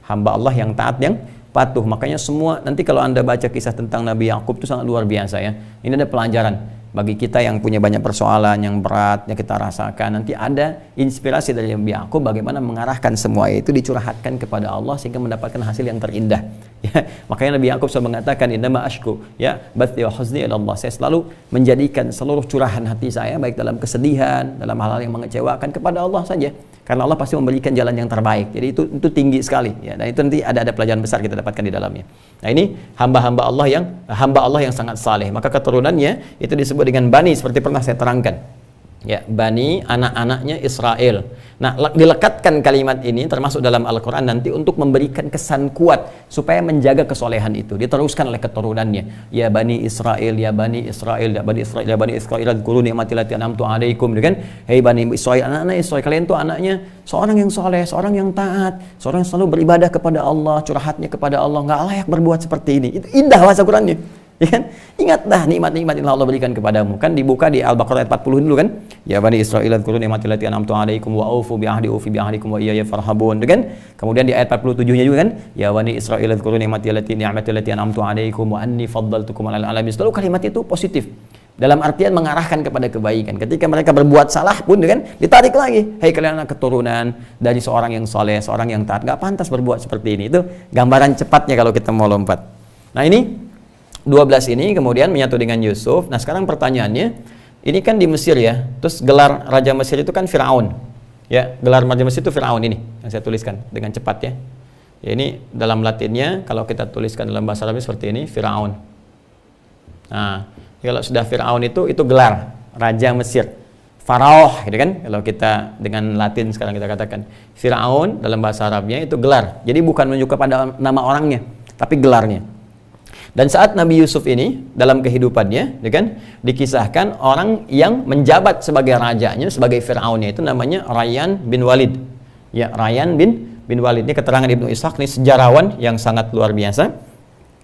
Hamba Allah yang taat, yang patuh. Makanya semua, nanti kalau Anda baca kisah tentang Nabi Yakub itu sangat luar biasa ya. Ini ada pelajaran bagi kita yang punya banyak persoalan yang berat yang kita rasakan. Nanti ada inspirasi dari Nabi Yakub bagaimana mengarahkan semua itu dicurhatkan kepada Allah sehingga mendapatkan hasil yang terindah. Ya, makanya Nabi Yakub selalu mengatakan innama ashku ya bathi wa huzni ila Allah. Saya selalu menjadikan seluruh curahan hati saya baik dalam kesedihan, dalam hal-hal yang mengecewakan kepada Allah saja. Karena Allah pasti memberikan jalan yang terbaik. Jadi itu tinggi sekali ya, dan itu nanti ada pelajaran besar kita dapatkan di dalamnya. Nah, ini hamba Allah yang sangat saleh. Maka keturunannya itu disebut dengan Bani, seperti pernah saya terangkan. Ya, Bani, anak-anaknya Israel. Nah, dilekatkan kalimat ini termasuk dalam Al-Quran nanti untuk memberikan kesan kuat supaya menjaga kesolehan itu. Diteruskan oleh keturunannya. Ya Bani Israel, ya Bani Israel, ya Bani Israel, ya Bani Israel, adkuru ni'mati allati an'amtu 'alaikum, kan? Hei Bani Israel, anak-anak Israel, kalian tuh anaknya seorang yang soleh, seorang yang taat, seorang yang selalu beribadah kepada Allah, curhatnya kepada Allah, nggak layak berbuat seperti ini. Itu indah bahasa Qurannya. Ya kan? Ingatlah nikmat-nikmat yang Allah berikan kepadamu. Kan dibuka di Al-Baqarah ayat 40 dulu kan? Ya Bani Israil adkuru ni'mati allati an'amtu 'alaikum wa aufu bi ahdikum wa iyaya farhabun, kan? Kemudian di ayat 47-nya juga kan? Ya Bani Israil adkuru ni'mati allati an'amtu 'alaikum wa anni faddaltukum 'alal 'alamin. Selalu kalimat itu positif. Dalam artian mengarahkan kepada kebaikan. Ketika mereka berbuat salah pun kan ditarik lagi. Hei kalian anak keturunan dari seorang yang soleh, seorang yang taat, nggak pantas berbuat seperti ini. Itu gambaran cepatnya kalau kita mau lompat. Nah, ini 12 ini kemudian menyatu dengan Yusuf. Nah, sekarang pertanyaannya, ini kan di Mesir ya. Terus gelar Raja Mesir itu kan Firaun. Ya, gelar Raja Mesir itu Firaun ini yang saya tuliskan dengan cepat ya. Ya, ini dalam Latinnya kalau kita tuliskan dalam bahasa Arab seperti ini, Firaun. Nah, kalau sudah Firaun itu gelar Raja Mesir. Faraoh gitu kan, kalau kita dengan Latin sekarang kita katakan Firaun dalam bahasa Arabnya itu gelar, jadi bukan menunjuk kepada nama orangnya tapi gelarnya. Dan saat Nabi Yusuf ini dalam kehidupannya gitu kan, dikisahkan orang yang menjabat sebagai rajanya, sebagai Firaunnya itu namanya Rayyan bin Walid. Ya, Rayyan bin Walid ini keterangan Ibnu Ishaq, ini sejarawan yang sangat luar biasa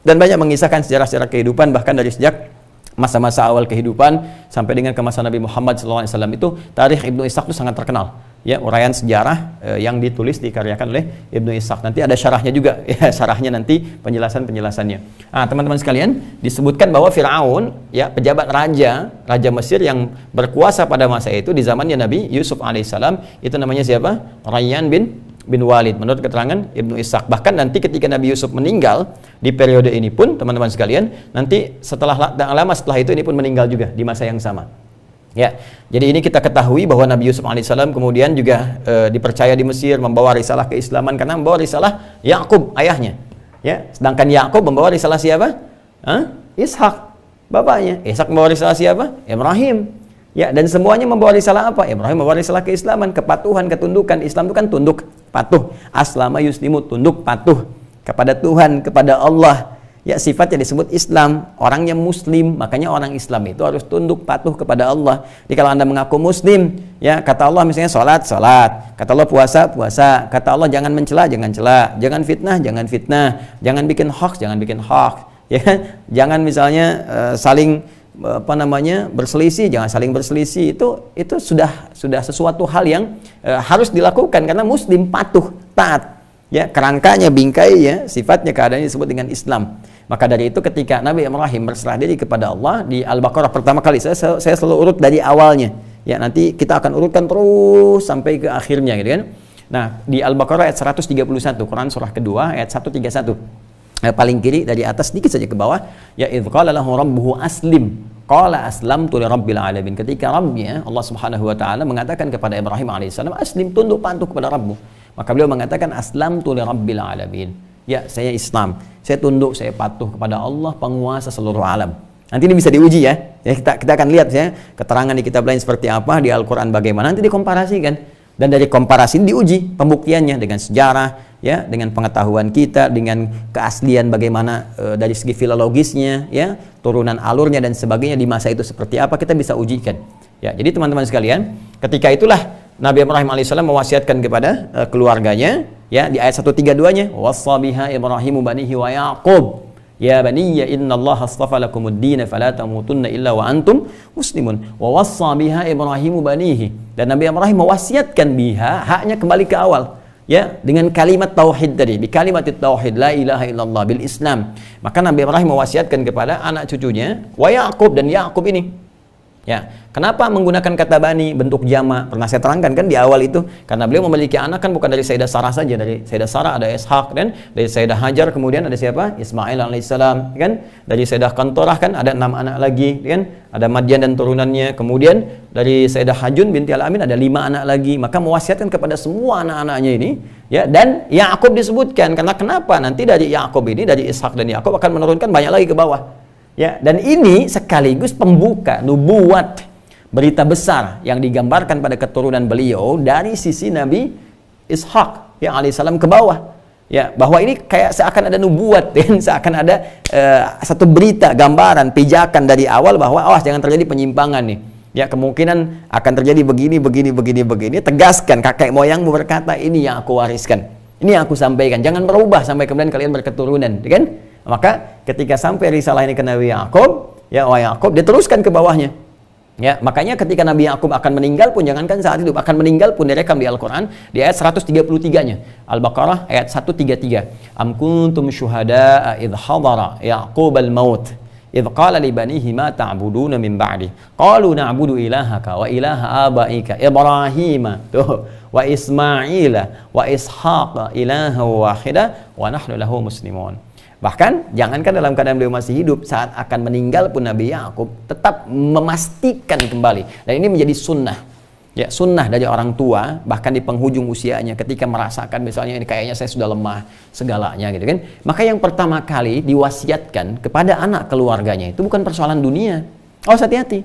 dan banyak mengisahkan sejarah-sejarah kehidupan, bahkan dari sejak masa-masa awal kehidupan sampai dengan ke masa Nabi Muhammad SAW. Itu tarikh Ibnu Ishaq itu sangat terkenal, ya, uraian sejarah yang ditulis dikaryakan oleh Ibnu Ishaq. Nanti ada syarahnya juga, ya, syarahnya nanti penjelasannya. Nah, teman-teman sekalian, disebutkan bahwa Firaun, ya, pejabat raja Mesir yang berkuasa pada masa itu di zamannya Nabi Yusuf alaihissalam, itu namanya siapa? Rayyan bin Walid menurut keterangan Ibnu Ishaq. Bahkan nanti ketika Nabi Yusuf meninggal di periode ini pun, teman-teman sekalian, nanti lama setelah itu ini pun meninggal juga di masa yang sama. Ya, jadi ini kita ketahui bahwa Nabi Yusuf alaihissalam kemudian juga dipercaya di Mesir membawa risalah keislaman karena membawa risalah Yakub ayahnya. Ya, sedangkan Yakub membawa risalah siapa? Ishak bapaknya. Ishak membawa risalah siapa? Ibrahim. Ya, dan semuanya membawa risalah apa? Ibrahim membawa risalah keislaman, kepatuhan, ketundukan. Islam itu kan tunduk, patuh. Aslama yuslimu, tunduk, patuh kepada Tuhan, kepada Allah. Ya, sifatnya disebut Islam, orang yang muslim, makanya orang Islam itu harus tunduk, patuh kepada Allah. Jadi kalau Anda mengaku muslim, ya, kata Allah misalnya salat, kata Allah puasa, kata Allah jangan mencela, jangan fitnah, jangan bikin hoax, ya, jangan misalnya saling berselisih, jangan saling berselisih. Itu sudah sesuatu hal yang harus dilakukan karena muslim patuh, taat. Ya, kerangkanya, bingkainya, sifatnya, keadaannya disebut dengan Islam. Maka dari itu ketika Nabi Ibrahim berserah diri kepada Allah di Al-Baqarah pertama kali, saya selalu urut dari awalnya. Ya, nanti kita akan urutkan terus sampai ke akhirnya gitu kan. Nah, di Al-Baqarah ayat 131, Quran surah kedua ayat 131. Paling kiri dari atas sedikit saja ke bawah, ya, idz qala lahu rabbuhu aslim qala aslamtu lirabbil alamin. Ketika Rabbnya Allah Subhanahu wa taala mengatakan kepada Ibrahim alaihissalam, aslim, tunduk patuh kepada Rabbmu. Maka beliau mengatakan aslamtu lirabbil alamin. Ya, saya Islam, saya tunduk, saya patuh kepada Allah penguasa seluruh alam. Nanti ini bisa diuji ya. Kita akan lihat ya keterangan di kitab lain seperti apa, di Al-Qur'an bagaimana, nanti dikomparasikan. Dan dari komparasi diuji pembuktiannya dengan sejarah, ya, dengan pengetahuan kita, dengan keaslian bagaimana dari segi filologisnya, ya, turunan alurnya dan sebagainya di masa itu seperti apa, kita bisa ujikan. Ya, jadi teman-teman sekalian, ketika itulah Nabi Ibrahim alaihissalam mewasiatkan kepada keluarganya, ya, di ayat 132-nya, wassa biha Ibrahimu banihi wa Yaqub. Ya baniyya innallaha astafa lakumud din fala tamutunna illa wa antum muslimun. Wa wassa biha Ibrahimu banihi. Dan Nabi Ibrahim mewasiatkan biha, haknya kembali ke awal. Ya, dengan kalimat tauhid tadi, bi kalimatit tauhid la ilaha illallah bil Islam. Maka Nabi Ibrahim mewasiatkan kepada anak cucunya, wa Yaqub, dan Yaqub ini. Ya, kenapa menggunakan kata bani bentuk jama'? Pernah saya terangkan kan di awal itu, karena beliau memiliki anak kan bukan dari Sayyidah Sarah saja, dari Sayyidah Sarah ada Ishaq, dan dari Sayyidah Hajar kemudian ada siapa? Ismail alaihissalam, kan? Dari Sayyidah Kantorah kan ada 6 anak lagi, kan? Ada Madian dan turunannya. Kemudian dari Sayyidah Hajun binti Al-Amin ada 5 anak lagi. Maka mewasiatkan kepada semua anak-anaknya ini, ya, dan Yakub disebutkan karena kenapa? Nanti dari Yakub ini, dari Ishaq dan Yakub akan menurunkan banyak lagi ke bawah. Ya, dan ini sekaligus pembuka nubuat, berita besar yang digambarkan pada keturunan beliau dari sisi Nabi Ishaq yang alaihissalam ke bawah. Ya, bahwa ini kayak seakan ada nubuat dan seakan ada satu berita, gambaran, pijakan dari awal bahwa awas jangan terjadi penyimpangan nih. Ya, kemungkinan akan terjadi begini. Tegaskan, kakek moyangmu berkata ini yang aku wariskan, ini yang aku sampaikan. Jangan berubah sampai kemudian kalian berketurunan, kan? Maka ketika sampai risalah ini ke Nabi Yakub, ya, wa Yakub, diteruskan ke bawahnya. Ya, makanya ketika Nabi Yakub akan meninggal pun, jangankan saat hidup, akan meninggal pun direkam di Al-Qur'an di ayat 133-nya. Al-Baqarah ayat 133. Am kuntum syuhada'a idh hadara Yaqub al-maut idh qala li banihi ma ta'buduna min ba'di qalu na'budu ilahaka wa ilaha abaika Ibrahim wa Ismaila wa Ishaqa ilaha wahida wa nahnu lahu muslimun. Bahkan jangankan dalam keadaan beliau masih hidup, saat akan meninggal pun Nabi Yakub tetap memastikan kembali. Dan ini menjadi sunnah, ya, sunnah dari orang tua, bahkan di penghujung usianya ketika merasakan misalnya ini kayaknya saya sudah lemah segalanya gitu kan. Maka yang pertama kali diwasiatkan kepada anak keluarganya itu bukan persoalan dunia. Oh, hati-hati.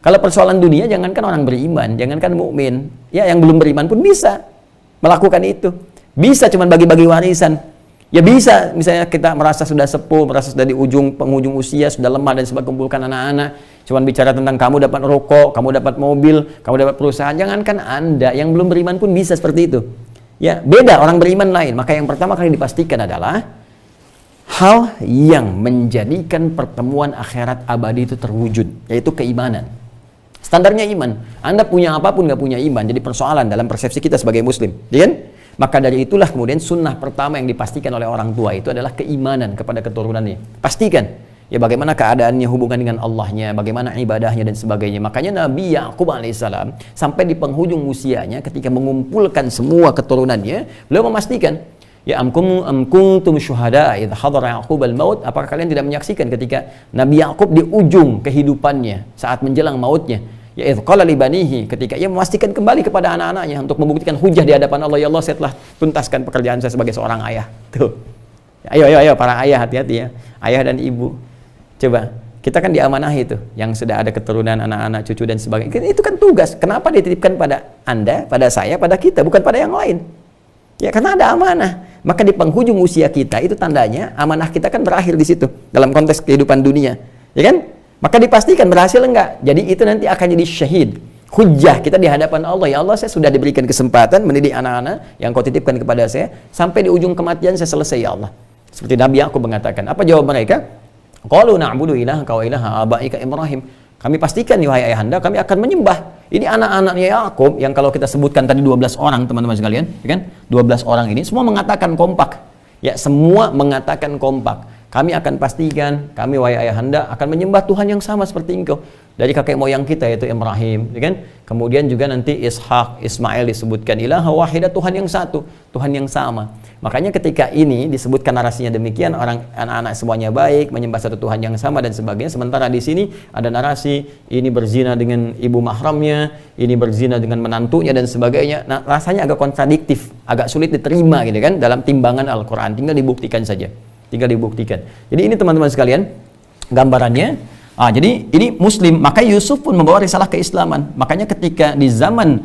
Kalau persoalan dunia, jangankan orang beriman, jangankan mukmin, ya yang belum beriman pun bisa melakukan itu. Bisa cuman bagi-bagi warisan. Ya bisa, misalnya kita merasa sudah sepuh, merasa sudah di penghujung usia, sudah lemah dan sebagainya, kumpulkan anak-anak, cuman bicara tentang kamu dapat rokok, kamu dapat mobil, kamu dapat perusahaan. Jangankan Anda yang belum beriman pun bisa seperti itu. Ya, beda orang beriman lain. Maka yang pertama kali dipastikan adalah hal yang menjadikan pertemuan akhirat abadi itu terwujud, yaitu keimanan. Standarnya iman. Anda punya apapun nggak punya iman, jadi persoalan dalam persepsi kita sebagai muslim, ya kan? Maka dari itulah kemudian sunnah pertama yang dipastikan oleh orang tua itu adalah keimanan kepada keturunannya. Pastikan ya bagaimana keadaannya, hubungan dengan Allahnya, bagaimana ibadahnya dan sebagainya. Makanya Nabi Ya'qub alaihissalam sampai di penghujung usianya ketika mengumpulkan semua keturunannya, beliau memastikan, ya am kuntum syuhada idh hadara Ya'qub al-maut, apakah kalian tidak menyaksikan ketika Nabi Ya'qub di ujung kehidupannya saat menjelang mautnya, ya idh qala li banihi, ketika ia memastikan kembali kepada anak-anaknya untuk membuktikan hujah di hadapan Allah, ya Allah saya telah tuntaskan pekerjaan saya sebagai seorang ayah. Tuh. Ayo para ayah, hati-hati ya. Ayah dan ibu. Coba, kita kan diamanahi itu yang sudah ada keturunan, anak-anak, cucu dan sebagainya. Itu kan tugas. Kenapa dititipkan pada Anda, pada saya, pada kita, bukan pada yang lain? Ya karena ada amanah. Maka di penghujung usia kita itu tandanya amanah kita kan berakhir di situ dalam konteks kehidupan dunia. Ya kan? Maka dipastikan berhasil enggak. Jadi itu nanti akan jadi syahid, hujjah kita di hadapan Allah. Ya Allah, saya sudah diberikan kesempatan mendidik anak-anak yang kau titipkan kepada saya, sampai di ujung kematian saya selesai ya Allah. Seperti Nabi Ya'qub mengatakan. Apa jawab mereka? Qalu na'budu ilahaka wa ilaha abaika Ibrahim. Kami pastikan wahai ayahanda, kami akan menyembah. Ini anak-anaknya Ya'qub yang kalau kita sebutkan tadi 12 orang teman-teman sekalian, ya kan? 12 orang ini semua mengatakan kompak. Ya, semua mengatakan kompak. Kami akan pastikan, kami wahai ayahanda akan menyembah Tuhan yang sama seperti engkau. Dari kakek moyang kita yaitu Ibrahim, ya kan? Kemudian juga nanti Ishak, Ismail disebutkan ilaha wahidah, Tuhan yang satu, Tuhan yang sama. Makanya ketika ini disebutkan narasinya demikian, anak-anak semuanya baik, menyembah satu Tuhan yang sama dan sebagainya. Sementara di sini ada narasi ini berzina dengan ibu mahramnya, ini berzina dengan menantunya dan sebagainya. Nah, rasanya agak kontradiktif, agak sulit diterima gitu kan dalam timbangan Al-Qur'an. Tinggal dibuktikan saja. Tinggal dibuktikan. Jadi ini teman-teman sekalian gambarannya. Jadi ini Muslim, maka Yusuf pun membawa risalah keislaman. Makanya ketika di zaman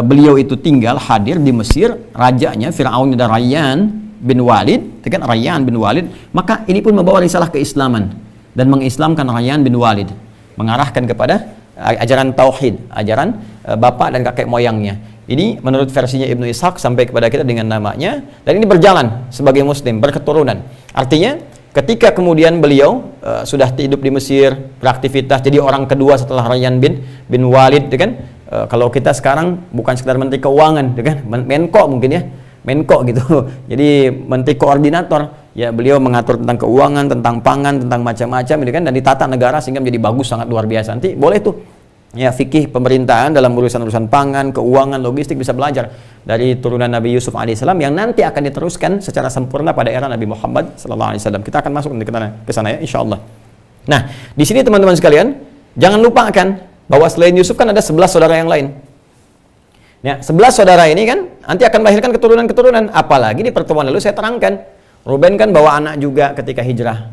beliau itu tinggal hadir di Mesir, rajanya Fir'aun dan Rayyan bin Walid, kan Rayyan bin Walid, maka ini pun membawa risalah keislaman dan mengislamkan Rayyan bin Walid, mengarahkan kepada ajaran tauhid, ajaran bapak dan kakek moyangnya. Ini menurut versinya Ibnu Ishaq sampai kepada kita dengan namanya, dan ini berjalan sebagai Muslim, berketurunan. Artinya ketika kemudian beliau sudah hidup di Mesir, beraktivitas, jadi orang kedua setelah Rayyan bin Walid, kan? Kalau kita sekarang bukan sekedar menteri keuangan, kan? Menko mungkin ya, Menko gitu. Jadi menteri koordinator, ya beliau mengatur tentang keuangan, tentang pangan, tentang macam-macam, kan? Dan ditata negara sehingga menjadi bagus, sangat luar biasa. Nanti boleh tuh. Ya, fikih pemerintahan dalam urusan-urusan pangan, keuangan, logistik bisa belajar dari turunan Nabi Yusuf alaihissalam yang nanti akan diteruskan secara sempurna pada era Nabi Muhammad sallallahu alaihi wasallam. Kita akan masuk ke sana ya, insyaallah. Nah, di sini teman-teman sekalian, jangan lupakan bahwa selain Yusuf kan ada 11 saudara yang lain. Ya, 11 saudara ini kan nanti akan melahirkan keturunan-keturunan. Apalagi di pertemuan lalu saya terangkan, Ruben kan bawa anak juga ketika hijrah.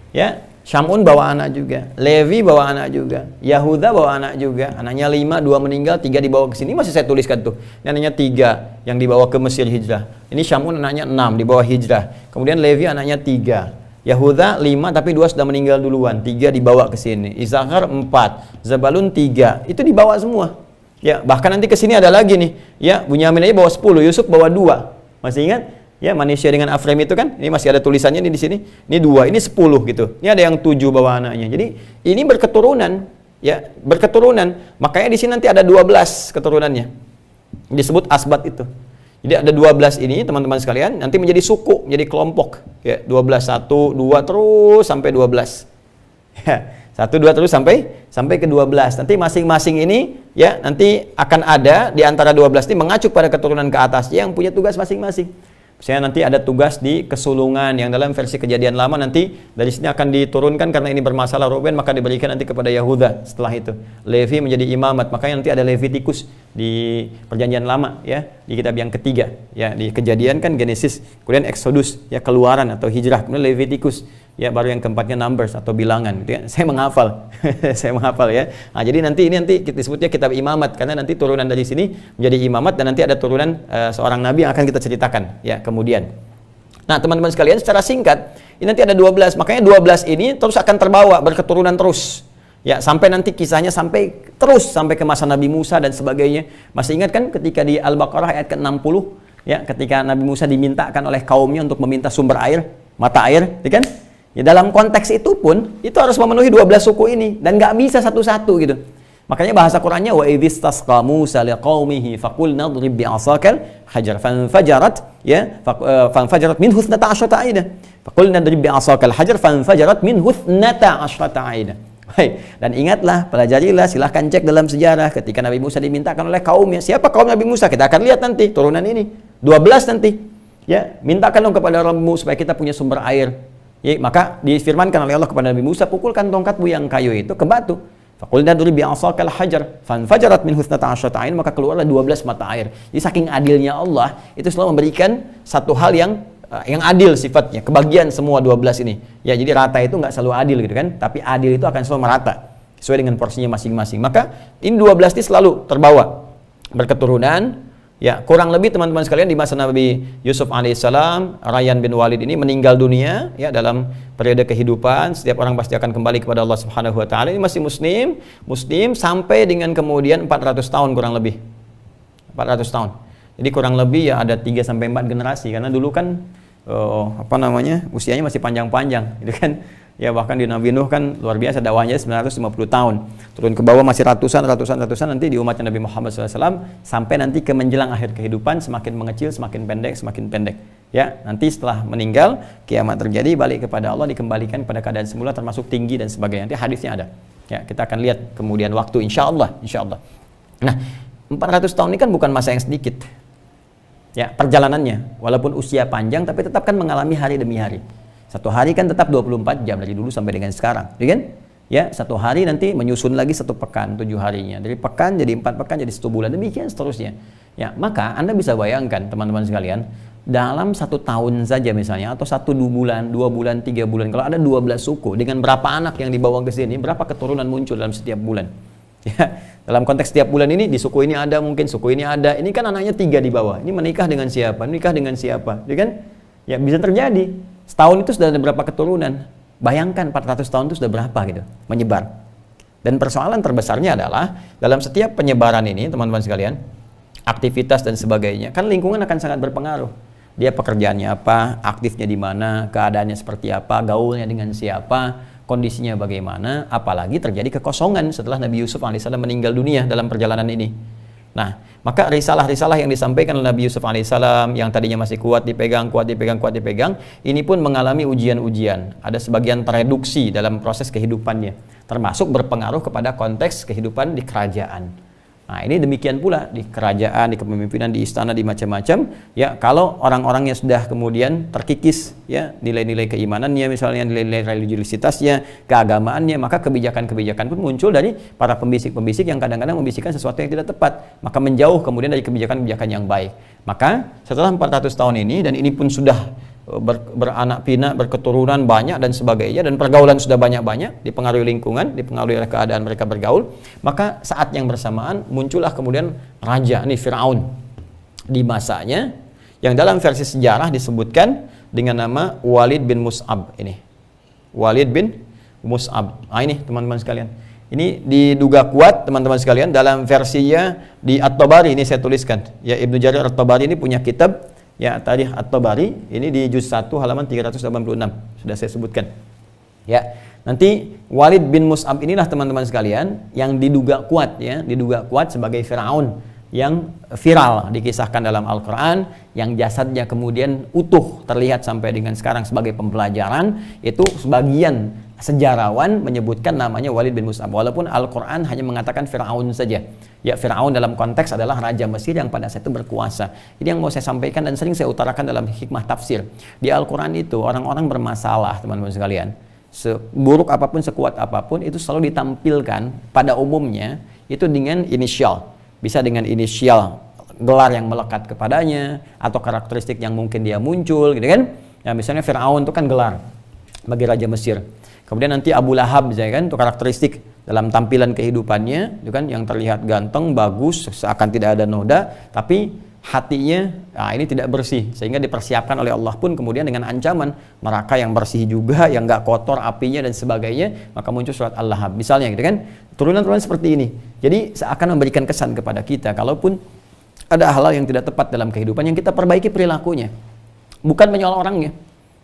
Ya, Syamun bawa anak juga, Levi bawa anak juga, Yahuda bawa anak juga. Anaknya 5, 2 meninggal, 3 dibawa ke sini. Masih saya tuliskan tuh. Ini anaknya 3 yang dibawa ke Mesir hijrah. Ini Syamun anaknya 6 dibawa hijrah. Kemudian Levi anaknya 3. Yahuda 5 tapi 2 sudah meninggal duluan, 3 dibawa ke sini. Isakar 4, Zabalun 3. Itu dibawa semua. Ya, bahkan nanti ke sini ada lagi nih. Ya, Bunyamin aja bawa 10, Yusuf bawa 2. Masih ingat? Ya, manusia dengan Afrem itu kan, ini masih ada tulisannya nih di sini. Ini 2, ini 10 gitu. Ini ada yang 7 bawa anaknya. Jadi ini berketurunan, ya, berketurunan. Makanya di sini nanti ada 12 keturunannya. Disebut asbat itu. Jadi ada 12 ini teman-teman sekalian, nanti menjadi suku, menjadi kelompok. Ya, 12, 1, 2 terus sampai 12. Ya, 1, 2 terus sampai ke 12. Nanti masing-masing ini ya nanti akan ada di antara 12 ini mengacu pada keturunan ke atasnya yang punya tugas masing-masing. Saya nanti ada tugas di kesulungan yang dalam versi kejadian lama, nanti dari sini akan diturunkan karena ini bermasalah Ruben, maka diberikan nanti kepada Yahuda setelah itu. Levi menjadi imamat, makanya nanti ada Levitikus di perjanjian lama ya, di kitab yang ketiga ya, di kejadian kan Genesis, kemudian Exodus ya, keluaran atau hijrah, kemudian Levitikus ya baru yang keempatnya numbers atau bilangan gitu ya. Saya menghafal. Saya menghafal ya. Nah, jadi nanti kita disebutnya kitab imamat karena nanti turunan dari sini menjadi imamat dan nanti ada turunan seorang nabi yang akan kita ceritakan ya kemudian. Nah, teman-teman sekalian, secara singkat ini nanti ada 12. Makanya 12 ini terus akan terbawa berketurunan terus. Ya, sampai nanti kisahnya sampai ke masa Nabi Musa dan sebagainya. Masih ingat kan ketika di Al-Baqarah ayat ke-60 ya, ketika Nabi Musa dimintakan oleh kaumnya untuk meminta sumber air, mata air, ya kan? Ya, dalam konteks itu pun itu harus memenuhi 12 suku ini dan nggak bisa satu-satu gitu. Makanya bahasa Qur'annya wa idzistasqa Musa liqaumihi faqulna idrib bi'asakal hajar fanfajarat ya fanfajarat minhu 12 'aina. Faqulna idrib bi'asakal hajar fanfajarat minhu 12 'aina. Baik, dan ingatlah, pelajarilah, silahkan cek dalam sejarah ketika Nabi Musa dimintakan oleh kaumnya. Siapa kaum Nabi Musa? Kita akan lihat nanti turunan ini 12 nanti. Ya, mintakan dong kepada Rabbmu supaya kita punya sumber air. Ya, maka difirmankan oleh Allah kepada Nabi Musa, pukulkan tongkatmu yang kayu itu ke batu. Faqulna idrib bi'asakal hajar fanfajarat minhu 12 'ain, maka keluarlah 12 mata air. Jadi saking adilnya Allah, itu selalu memberikan satu hal yang adil sifatnya, kebagian semua 12 ini. Ya, jadi rata itu nggak selalu adil gitu kan, tapi adil itu akan selalu merata sesuai dengan porsinya masing-masing. Maka ini 12 ini selalu terbawa berketurunan. Ya, kurang lebih teman-teman sekalian di masa Nabi Yusuf alaihissalam, Rayyan bin Walid ini meninggal dunia ya dalam periode kehidupan. Setiap orang pasti akan kembali kepada Allah Subhanahu wa taala. Ini masih muslim sampai dengan kemudian 400 tahun kurang lebih. 400 tahun. Jadi kurang lebih ya ada 3 sampai 4 generasi karena dulu kan usianya masih panjang-panjang gitu kan. Ya, bahkan di Nabi Nuh kan luar biasa dakwahnya 950 tahun. Turun ke bawah masih ratusan nanti di umatnya Nabi Muhammad SAW sampai nanti ke menjelang akhir kehidupan semakin mengecil, semakin pendek. Ya, nanti setelah meninggal kiamat terjadi, balik kepada Allah, dikembalikan pada keadaan semula termasuk tinggi dan sebagainya. Nanti hadisnya ada. Ya, kita akan lihat kemudian waktu insyaallah. Nah, 400 tahun ini kan bukan masa yang sedikit. Ya, perjalanannya walaupun usia panjang tapi tetap kan mengalami hari demi hari. Satu hari kan tetap 24 jam dari dulu sampai dengan sekarang, ya kan? Ya, satu hari nanti menyusun lagi 1 pekan, 7 harinya. Dari pekan jadi 4 pekan jadi 1 bulan, demikian seterusnya. Ya, maka Anda bisa bayangkan teman-teman sekalian, dalam 1 tahun saja misalnya atau 1-2 bulan, 2 bulan, 3 bulan, kalau ada 12 suku dengan berapa anak yang dibawa ke sini, berapa keturunan muncul dalam setiap bulan. Ya, dalam konteks setiap bulan ini di suku ini ada, mungkin suku ini ada. Ini kan anaknya 3 di bawah. Ini menikah dengan siapa? Ya kan? Ya, bisa terjadi. Setahun itu sudah ada berapa keturunan? Bayangkan 400 tahun itu sudah berapa gitu menyebar. Dan persoalan terbesarnya adalah dalam setiap penyebaran ini, teman-teman sekalian, aktivitas dan sebagainya, kan lingkungan akan sangat berpengaruh. Dia pekerjaannya apa, aktifnya di mana, keadaannya seperti apa, gaulnya dengan siapa, kondisinya bagaimana, apalagi terjadi kekosongan setelah Nabi Yusuf alaihissalam meninggal dunia dalam perjalanan ini. Nah, maka risalah-risalah yang disampaikan oleh Nabi Yusuf alaihissalam yang tadinya masih kuat dipegang, ini pun mengalami ujian-ujian. Ada sebagian tereduksi dalam proses kehidupannya, termasuk berpengaruh kepada konteks kehidupan di kerajaan. Nah, ini demikian pula di kerajaan, di kepemimpinan, di istana, di macam-macam. Ya, kalau orang-orangnya sudah kemudian terkikis, ya, nilai-nilai keimanannya, misalnya nilai-nilai religiositasnya, keagamaannya, maka kebijakan-kebijakan pun muncul dari para pembisik-pembisik yang kadang-kadang membisikkan sesuatu yang tidak tepat. Maka menjauh kemudian dari kebijakan-kebijakan yang baik. Maka setelah 400 tahun ini, dan ini pun sudah beranak pinak, berketurunan banyak dan sebagainya, dan pergaulan sudah banyak-banyak, dipengaruhi lingkungan, dipengaruhi oleh keadaan mereka bergaul, maka saat yang bersamaan muncullah kemudian raja nih Fir'aun di masanya, yang dalam versi sejarah disebutkan dengan nama Walid bin Mus'ab. Ini Walid bin Mus'ab. Nah, ini teman-teman sekalian, ini diduga kuat teman-teman sekalian dalam versinya di At-Tabari. Ini saya tuliskan ya, Ibnu Jarir At-Tabari ini punya kitab ya, Tarikh At-Tabari, ini di juz 1 halaman 386 sudah saya sebutkan. Ya, nanti Walid bin Mus'ab inilah teman-teman sekalian yang diduga kuat sebagai Firaun yang viral dikisahkan dalam Al-Qur'an, yang jasadnya kemudian utuh terlihat sampai dengan sekarang sebagai pembelajaran. Itu sebagian sejarawan menyebutkan namanya Walid bin Mus'ab, walaupun Al-Qur'an hanya mengatakan Firaun saja. Ya, Fir'aun dalam konteks adalah raja Mesir yang pada saat itu berkuasa. Ini yang mau saya sampaikan dan sering saya utarakan dalam hikmah tafsir. Di Al-Quran itu orang-orang bermasalah teman-teman sekalian. Seburuk apapun, sekuat apapun, itu selalu ditampilkan pada umumnya itu dengan inisial. Bisa dengan inisial gelar yang melekat kepadanya, atau karakteristik yang mungkin dia muncul gitu kan. Ya, misalnya Fir'aun itu kan gelar. bagi Raja Mesir. Kemudian nanti Abu Lahab, ya kan, itu karakteristik dalam tampilan kehidupannya, itu kan yang terlihat ganteng, bagus, seakan tidak ada noda, tapi hatinya ini tidak bersih, sehingga dipersiapkan oleh Allah pun kemudian dengan ancaman neraka yang bersih juga, yang nggak kotor apinya dan sebagainya. Maka muncul surat Al-Lahab misalnya, gitu kan, turunan-turunan seperti ini. Jadi seakan memberikan kesan kepada kita, kalaupun ada hal-hal yang tidak tepat dalam kehidupan, yang kita perbaiki perilakunya, bukan menyoal orangnya,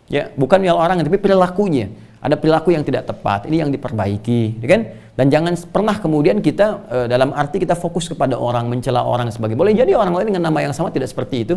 ya, bukan menyoal orangnya, tapi perilakunya. Ada perilaku yang tidak tepat, ini yang diperbaiki, ya kan? Dan jangan pernah kemudian kita dalam arti kita fokus kepada orang, mencela orang sebagai. Boleh jadi orang lain dengan nama yang sama tidak seperti itu.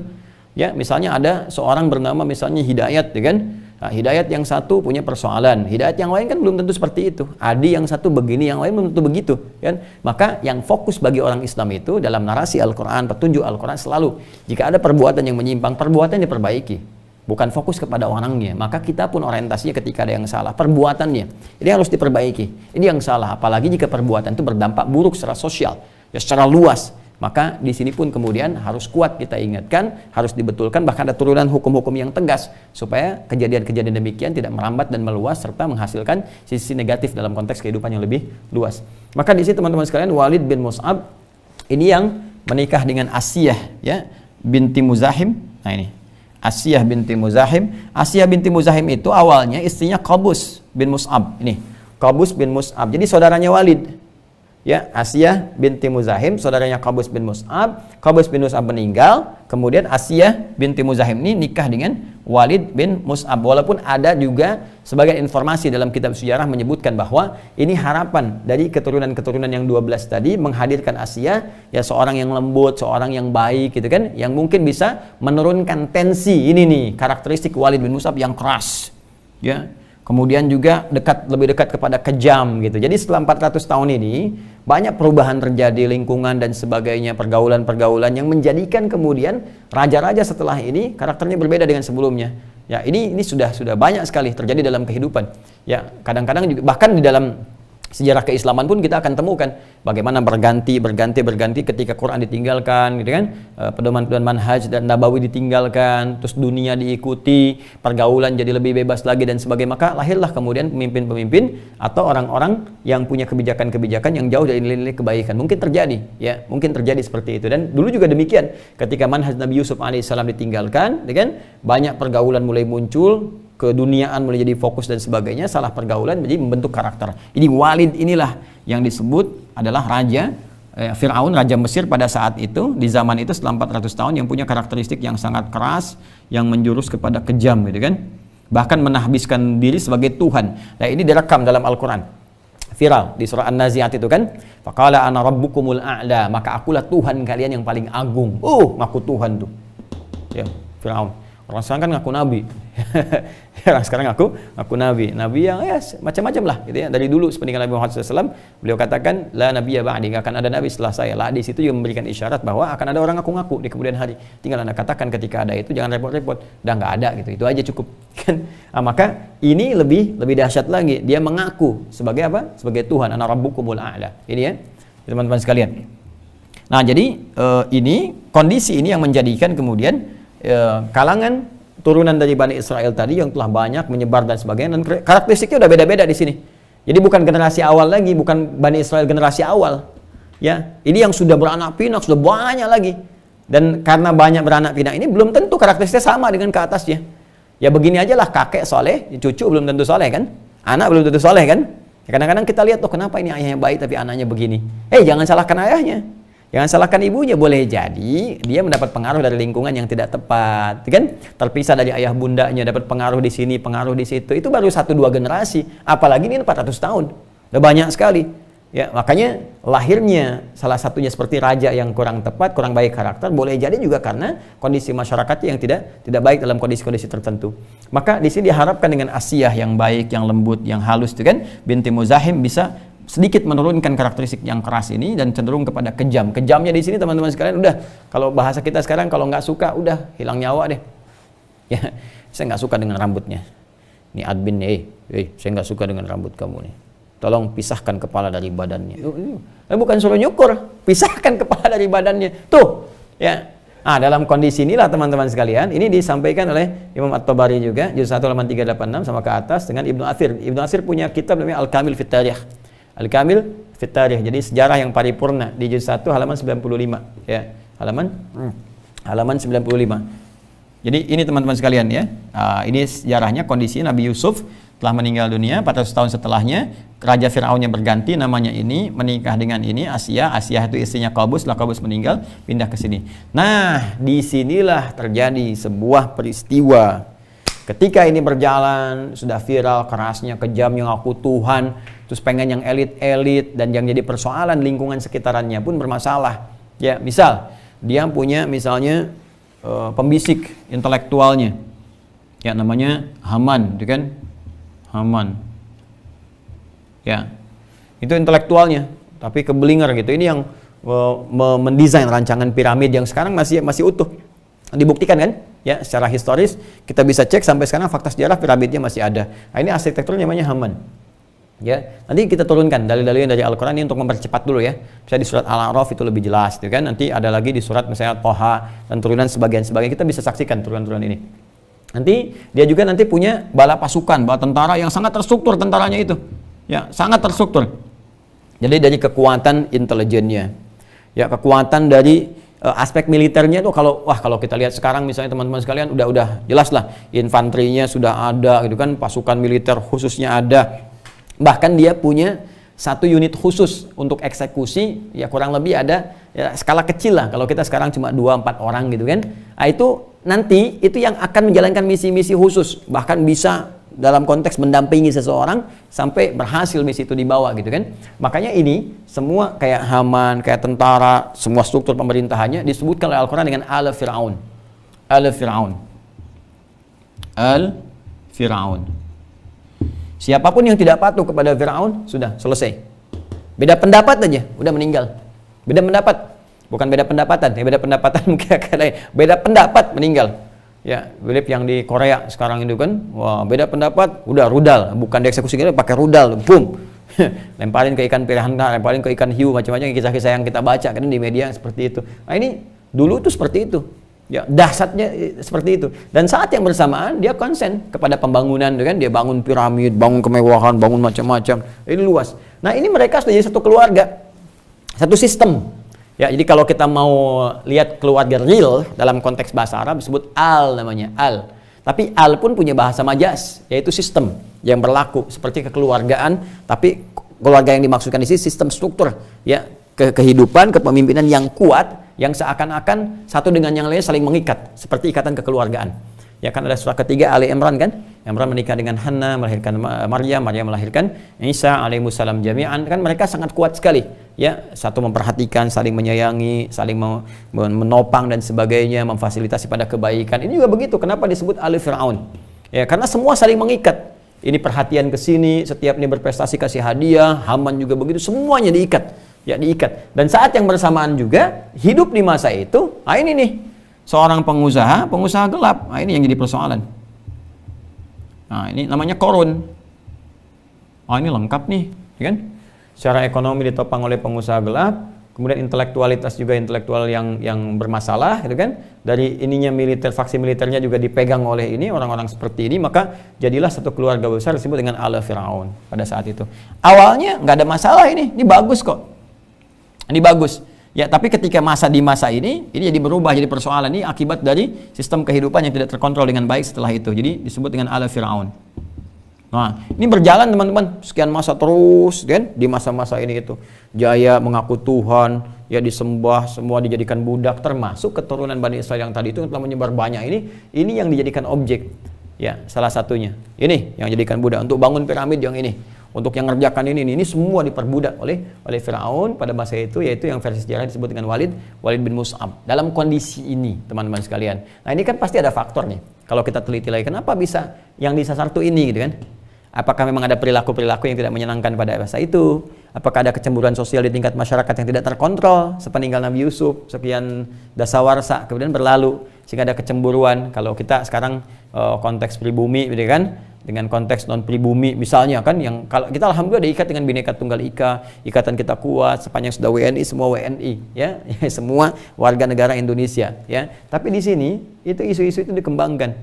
Ya, misalnya ada seorang bernama misalnya Hidayat, ya kan? Nah, Hidayat yang satu punya persoalan, Hidayat yang lain kan belum tentu seperti itu. Adi yang satu begini, yang lain belum tentu begitu, kan? Maka yang fokus bagi orang Islam itu dalam narasi Al-Qur'an, petunjuk Al-Qur'an selalu jika ada perbuatan yang menyimpang, perbuatan diperbaiki. Bukan fokus kepada orangnya, maka kita pun orientasinya ketika ada yang salah, perbuatannya ini harus diperbaiki, ini yang salah. Apalagi jika perbuatan itu berdampak buruk secara sosial, ya secara luas, maka di sini pun kemudian harus kuat kita ingatkan, harus dibetulkan, bahkan ada turunan hukum-hukum yang tegas supaya kejadian-kejadian demikian tidak merambat dan meluas serta menghasilkan sisi negatif dalam konteks kehidupan yang lebih luas. Maka di sini teman-teman sekalian, Walid bin Mus'ab ini yang menikah dengan Asiyah, ya, binti Muzahim. Nah ini Asiyah binti Muzahim. Asiyah binti Muzahim itu awalnya istrinya Qabus bin Mus'ab. Ini Qabus bin Mus'ab. Jadi saudaranya Walid. Ya, Asiyah binti Muzahim, saudaranya Qabus bin Mus'ab. Qabus bin Mus'ab meninggal, kemudian Asiyah binti Muzahim ini nikah dengan Walid bin Mus'ab. Walaupun ada juga sebagian informasi dalam kitab sejarah menyebutkan bahwa ini harapan dari keturunan-keturunan yang 12 tadi menghadirkan Asiyah, ya seorang yang lembut, seorang yang baik, gitu kan, yang mungkin bisa menurunkan tensi ini nih, karakteristik Walid bin Mus'ab yang keras, ya. Kemudian juga lebih dekat kepada kejam, gitu. Jadi setelah 400 tahun ini banyak perubahan terjadi, lingkungan dan sebagainya, pergaulan-pergaulan yang menjadikan kemudian raja-raja setelah ini karakternya berbeda dengan sebelumnya. Ya, ini sudah banyak sekali terjadi dalam kehidupan. Ya, kadang-kadang juga bahkan di dalam sejarah keislaman pun kita akan temukan bagaimana berganti ketika Quran ditinggalkan, gitu kan, pedoman-pedoman manhaj dan nabawi ditinggalkan, terus dunia diikuti, pergaulan jadi lebih bebas lagi dan sebagainya. Maka lahirlah kemudian pemimpin-pemimpin atau orang-orang yang punya kebijakan-kebijakan yang jauh dari nilai-nilai kebaikan. Mungkin terjadi, ya, mungkin terjadi seperti itu. Dan dulu juga demikian, ketika manhaj Nabi Yusuf alaihissalam ditinggalkan, gitu kan, banyak pergaulan mulai muncul, keduniaan mulai jadi fokus dan sebagainya, salah pergaulan menjadi membentuk karakter. Ini Walid inilah yang disebut adalah raja Fir'aun, raja Mesir pada saat itu, di zaman itu setelah 400 tahun, yang punya karakteristik yang sangat keras, yang menjurus kepada kejam, gitu kan. Bahkan menahbiskan diri sebagai Tuhan. Nah, ini direkam dalam Al-Quran. Viral di surah An-Nazi'at itu kan. Faqala ana rabbukumul a'la, maka akulah Tuhan kalian yang paling agung. Ngaku Tuhan tuh. Ya, Fir'aun. Orang sekarang kan ngaku nabi. Orang sekarang ngaku nabi. Nabi yang ya macam-macam lah, gitu ya. Dari dulu sepeninggal Nabi Muhammad SAW, beliau katakan la nabiyya ba'di, enggak akan ada nabi setelah saya. Lah di situ juga memberikan isyarat bahwa akan ada orang ngaku-ngaku di kemudian hari. Tinggal Anda katakan ketika ada itu, jangan repot-repot. Udah enggak ada gitu. Itu aja cukup. Kan? Nah, maka ini lebih dahsyat lagi. Dia mengaku sebagai apa? Sebagai Tuhan. Ana rabbukumul a'la. Ini ya, teman-teman sekalian. Nah, jadi ini kondisi ini yang menjadikan kemudian kalangan turunan dari Bani Israel tadi yang telah banyak menyebar dan sebagainya, dan karakteristiknya udah beda-beda di sini. Jadi bukan generasi awal lagi, bukan Bani Israel generasi awal. Ya, ini yang sudah beranak pinak, sudah banyak lagi. Dan karena banyak beranak pinak ini belum tentu karakteristiknya sama dengan ke atasnya. Ya begini aja lah, kakek soleh, cucu belum tentu soleh kan? Anak belum tentu soleh kan? Ya, kadang-kadang kita lihat tuh kenapa ini ayahnya baik tapi anaknya begini. Jangan salahkan ayahnya. Jangan salahkan ibunya. Boleh jadi dia mendapat pengaruh dari lingkungan yang tidak tepat, kan? Terpisah dari ayah bundanya, dapat pengaruh di sini, pengaruh di situ. Itu baru 1-2 generasi, apalagi ini 400 tahun. Udah banyak sekali. Ya, makanya lahirnya salah satunya seperti raja yang kurang tepat, kurang baik karakter, boleh jadi juga karena kondisi masyarakatnya yang tidak baik dalam kondisi-kondisi tertentu. Maka di sini diharapkan dengan Asiyah yang baik, yang lembut, yang halus, itu kan, binti Muzahim bisa sedikit menurunkan karakteristik yang keras ini dan cenderung kepada kejam. Kejamnya di sini teman-teman sekalian, udah kalau bahasa kita sekarang, kalau nggak suka udah hilang nyawa deh. Ya, saya nggak suka dengan rambutnya. Ini admin nih, saya nggak suka dengan rambut kamu nih. Tolong pisahkan kepala dari badannya. Bukan suruh nyukur, pisahkan kepala dari badannya. Tuh, ya Dalam kondisi inilah teman-teman sekalian, ini disampaikan oleh Imam At-Tabari juga, juz 1 halaman 386 sama ke atas dengan Ibnu Athir. Ibnu Athir punya kitab namanya Al-Kamil fit Tarikh. Al-Kamil fit Tarikh. Jadi sejarah yang paripurna di juz 1 halaman 95 ya. Halaman 95. Jadi ini teman-teman sekalian ya. Ini sejarahnya kondisi Nabi Yusuf telah meninggal dunia 400 tahun setelahnya, Raja Fir'aun yang berganti namanya ini menikah dengan ini Asia itu istrinya Qabus, setelah Qabus meninggal pindah ke sini. Nah, disinilah terjadi sebuah peristiwa. Ketika ini berjalan, sudah viral, kerasnya, kejamnya, ngaku Tuhan, terus pengen yang elit-elit, dan yang jadi persoalan lingkungan sekitarannya pun bermasalah. Ya, misal dia punya misalnya pembisik intelektualnya, ya namanya Haman, gitu kan? Haman, ya itu intelektualnya, tapi keblinger gitu. Ini yang mendesain rancangan piramid yang sekarang masih utuh, dibuktikan kan? Ya, secara historis kita bisa cek sampai sekarang fakta sejarah piramidnya masih ada. Nah, ini arsitekturnya namanya Haman. Ya, nanti kita turunkan dalil-dalil dari Al-Quran ini untuk mempercepat dulu ya. Bisa di surat Al-A'raf itu lebih jelas, gitu kan? Nanti ada lagi di surat misalnya Toha dan turunan sebagian-sebagian, kita bisa saksikan turunan-turunan ini. Nanti dia juga nanti punya bala pasukan, bala tentara yang sangat terstruktur tentaranya itu. Ya, sangat terstruktur. Jadi dari kekuatan intelijennya. Ya, kekuatan dari aspek militernya tuh kalau kita lihat sekarang misalnya teman-teman sekalian udah jelas lah, infanterinya sudah ada gitu kan, pasukan militer khususnya ada. Bahkan dia punya satu unit khusus untuk eksekusi, ya kurang lebih ada ya, skala kecil lah. Kalau kita sekarang cuma 2-4 orang gitu kan. Nah, itu nanti itu yang akan menjalankan misi-misi khusus, bahkan bisa dalam konteks mendampingi seseorang sampai berhasil misi itu dibawa gitu kan. Makanya ini semua kayak Haman, kayak tentara, semua struktur pemerintahannya disebutkan oleh Al-Quran dengan Al-Fir'aun. Al-Fir'aun. Al-Fir'aun. Siapapun yang tidak patuh kepada Fir'aun, sudah selesai. Beda pendapat aja, udah meninggal. Beda pendapat. Bukan beda pendapatan, ya beda pendapatan mungkin beda pendapat meninggal. Ya, beliau yang di Korea sekarang itu kan, wah beda pendapat, udah rudal, bukan dieksekusi gitu, pakai rudal, boom, lemparin ke ikan piranha, lemparin ke ikan hiu, macam-macam kisah-kisah yang kita baca kan di media seperti itu. Nah ini dulu itu seperti itu, ya dahsyatnya seperti itu. Dan saat yang bersamaan dia konsen kepada pembangunan, kan dia bangun piramid, bangun kemewahan, bangun macam-macam, ini luas. Nah ini mereka sudah jadi satu keluarga, satu sistem. Ya, jadi kalau kita mau lihat keluarga real dalam konteks bahasa Arab disebut al namanya, al. Tapi al pun punya bahasa majas, yaitu sistem yang berlaku seperti kekeluargaan, tapi keluarga yang dimaksudkan di sini sistem struktur, ya, kehidupan, kepemimpinan yang kuat, yang seakan-akan satu dengan yang lain saling mengikat, seperti ikatan kekeluargaan. Ya kan ada surah ketiga Ali Imran kan, Imran menikah dengan Hanna, melahirkan Maryam, Maryam melahirkan Isa alaihissalam jami'an, kan mereka sangat kuat sekali. Ya, satu memperhatikan, saling menyayangi, saling menopang dan sebagainya, memfasilitasi pada kebaikan. Ini juga begitu. Kenapa disebut Ali Fir'aun? Ya, karena semua saling mengikat. Ini perhatian ke sini, setiap ini berprestasi kasih hadiah, Haman juga begitu, semuanya diikat. Ya, diikat. Dan saat yang bersamaan juga hidup di masa itu, ini nih seorang pengusaha gelap. Nah, ini yang jadi persoalan. Nah, ini namanya Korun. Ini lengkap nih, ya kan? Secara ekonomi ditopang oleh pengusaha gelap, kemudian intelektualitas juga intelektual yang bermasalah, gitu kan? Dari ininya militer, faksi militernya juga dipegang oleh ini orang-orang seperti ini, maka jadilah satu keluarga besar disebut dengan Ala Fir'aun pada saat itu. Awalnya nggak ada masalah ini bagus kok. Ini bagus. Ya, tapi ketika di masa ini jadi berubah, jadi persoalan. Ini akibat dari sistem kehidupan yang tidak terkontrol dengan baik setelah itu. Jadi disebut dengan Ala Fir'aun. Nah, ini berjalan teman-teman, sekian masa terus kan, di masa-masa ini itu jaya mengaku Tuhan, ya disembah, semua dijadikan budak, termasuk keturunan Bani Israel yang tadi itu telah menyebar banyak ini yang dijadikan objek. Ya, salah satunya. Ini yang dijadikan budak untuk bangun piramid yang ini, untuk yang ngerjakan ini semua diperbudak oleh Firaun pada masa itu, yaitu yang versi sejarah disebut dengan Walid bin Mus'ab. Dalam kondisi ini, teman-teman sekalian. Nah, ini kan pasti ada faktornya. Kalau kita teliti lagi, kenapa bisa yang disasar tuh ini gitu kan? Apakah memang ada perilaku-perilaku yang tidak menyenangkan pada masa itu? Apakah ada kecemburuan sosial di tingkat masyarakat yang tidak terkontrol sepeninggal Nabi Yusuf, sekian dasawarsa kemudian berlalu sehingga ada kecemburuan? Kalau kita sekarang konteks pribumi gitu kan, dengan konteks non pribumi misalnya kan, yang kalau kita alhamdulillah diikat dengan Bhinneka Tunggal Ika, ikatan kita kuat, sepanjang sudah WNI semua WNI ya, semua warga negara Indonesia ya. Tapi di sini itu isu-isu itu dikembangkan.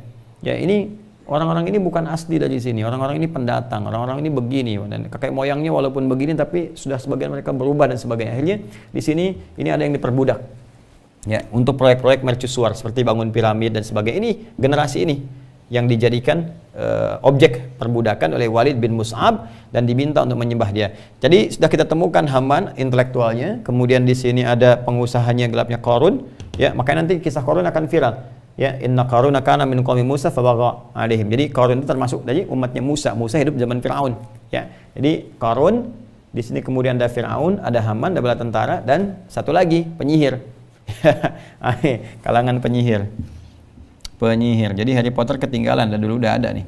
Ya, ini orang-orang ini bukan asli dari sini, orang-orang ini pendatang, orang-orang ini begini, dan kakek moyangnya walaupun begini tapi sudah sebagian mereka berubah dan sebagainya. Akhirnya di sini ini ada yang diperbudak. Ya, untuk proyek-proyek mercusuar seperti bangun piramid dan sebagainya. Ini generasi ini yang dijadikan objek perbudakan oleh Walid bin Mus'ab dan diminta untuk menyembah dia. Jadi sudah kita temukan Haman intelektualnya, kemudian di sini ada pengusahanya gelapnya Qarun, ya, makanya nanti kisah Qarun akan viral. Ya, inna Qaruna kana min qaumi Musa fabagha alaihim. Jadi Qarun itu termasuk dari umatnya Musa. Musa hidup zaman Firaun, ya. Jadi Qarun, di sini kemudian ada Firaun, ada Haman, ada bala tentara, dan satu lagi penyihir. Kalangan penyihir. Jadi Harry Potter ketinggalan, dan dulu udah ada nih.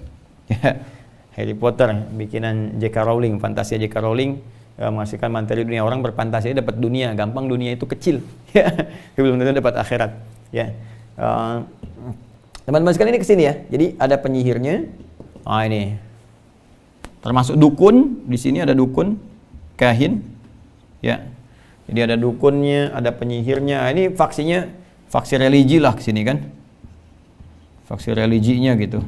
Harry Potter bikinan J.K. Rowling, fantasi J.K. Rowling, menghasilkan materi dunia. Orang berfantasi dapat dunia, gampang dunia itu kecil. Belum tentu dapat akhirat. Ya. Teman-teman sekalian ini kesini ya. Jadi ada penyihirnya. Ini termasuk dukun. Di sini ada dukun, kahin. Ya. Jadi ada dukunnya, ada penyihirnya. Ini faksinya, faksi religi lah kesini kan. Faksi religinya gitu.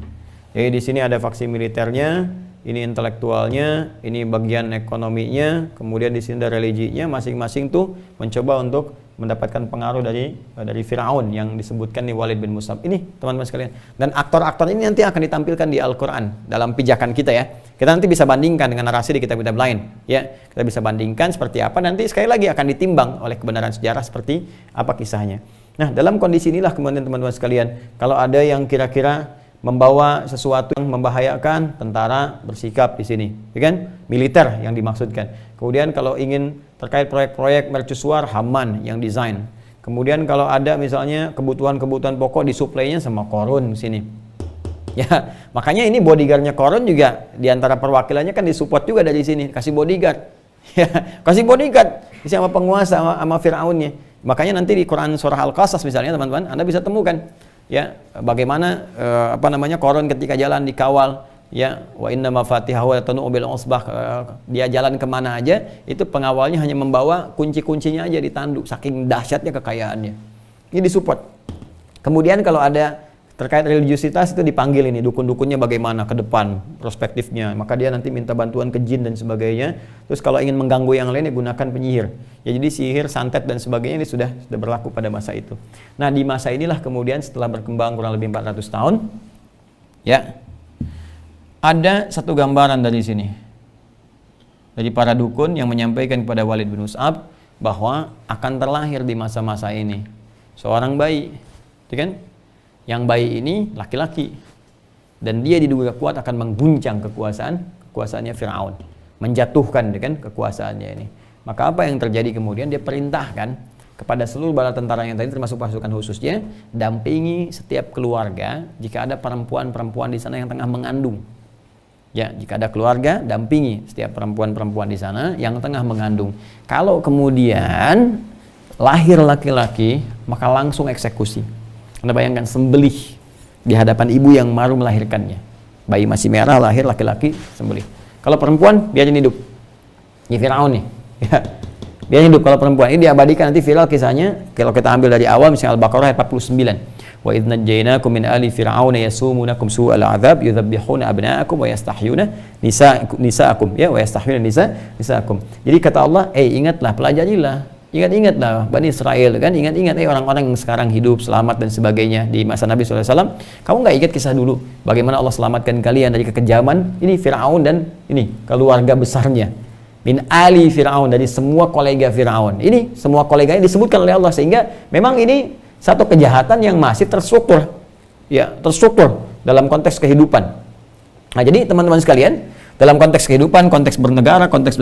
Jadi di sini ada faksi militernya, ini intelektualnya, ini bagian ekonominya, kemudian di sini ada religinya. Masing-masing tuh mencoba untuk mendapatkan pengaruh dari Firaun yang disebutkan di Walid bin Mus'ab ini, teman-teman sekalian. Dan aktor-aktor ini nanti akan ditampilkan di Al-Quran dalam pijakan kita ya. Kita nanti bisa bandingkan dengan narasi di kitab-kitab lain ya. Kita bisa bandingkan seperti apa, nanti sekali lagi akan ditimbang oleh kebenaran sejarah seperti apa kisahnya. Nah, dalam kondisi inilah kemudian teman-teman sekalian, kalau ada yang kira-kira membawa sesuatu yang membahayakan, tentara bersikap di sini, ya kan? Militer yang dimaksudkan. Kemudian kalau ingin terkait proyek-proyek mercusuar, Haman yang desain. Kemudian kalau ada misalnya kebutuhan-kebutuhan pokok disuplainya sama Qarun sini. Ya, makanya ini bodyguardnya Qarun juga diantara perwakilannya kan disupport juga dari sini, kasih bodyguard. Ya, kasih bodyguard sama penguasa sama Firaunnya. Makanya nanti di Quran surah Al-Qasas misalnya teman-teman, Anda bisa temukan ya bagaimana Qarun ketika jalan dikawal, ya, wa inna mafatihahu latanu bil usbah, dia jalan kemana aja itu pengawalnya hanya membawa kunci-kuncinya aja ditanduk, saking dahsyatnya kekayaannya. Ini disupport. Kemudian kalau ada terkait religiusitas itu dipanggil ini dukun-dukunnya bagaimana ke depan perspektifnya, maka dia nanti minta bantuan ke jin dan sebagainya. Terus kalau ingin mengganggu yang lain ya gunakan penyihir. Ya, jadi sihir, santet dan sebagainya ini sudah berlaku pada masa itu. Nah, di masa inilah kemudian setelah berkembang kurang lebih 400 tahun ya, ada satu gambaran dari sini dari para dukun yang menyampaikan kepada Walid bin Mus'ab bahwa akan terlahir di masa-masa ini seorang bayi, kan? Yang bayi ini laki-laki dan dia diduga kuat akan mengguncang kekuasaannya Firaun, menjatuhkan kan kekuasaannya ini. Maka apa yang terjadi kemudian, dia perintahkan kepada seluruh bala tentara yang tadi termasuk pasukan khususnya, dampingi setiap keluarga jika ada perempuan-perempuan di sana yang tengah mengandung. Ya, jika ada keluarga, dampingi setiap perempuan-perempuan di sana yang tengah mengandung. Kalau kemudian lahir laki-laki, maka langsung eksekusi. Anda bayangkan, sembelih di hadapan ibu yang baru melahirkannya. Bayi masih merah, lahir laki-laki, sembelih. Kalau perempuan, biarin hidup. Ini Firaun nih. Ya. Biarin hidup kalau perempuan. Ini diabadikan, nanti viral kisahnya. Kalau kita ambil dari awal, misalnya Al-Baqarah ayat 49. Wa idh najjaynakum min ali fir'auna yasumunakum su'al 'adzab yudzabbihuna abna'akum wa yastahyuna nisa'akum, ya, wa yastahyuna nisa'akum. Jadi kata Allah, ingatlah, pelajarilah. Ingat-ingatlah Bani Israel kan, ingat-ingat orang-orang yang sekarang hidup selamat dan sebagainya di masa Nabi SAW. Kamu nggak ingat kisah dulu bagaimana Allah selamatkan kalian dari kekejaman ini Firaun dan ini keluarga besarnya, min ali Firaun, dari semua kolega Firaun. Ini semua koleganya disebutkan oleh Allah, sehingga memang ini satu kejahatan yang masih terstruktur, ya, terstruktur dalam konteks kehidupan. Nah, jadi teman-teman sekalian, dalam konteks kehidupan, konteks bernegara, konteks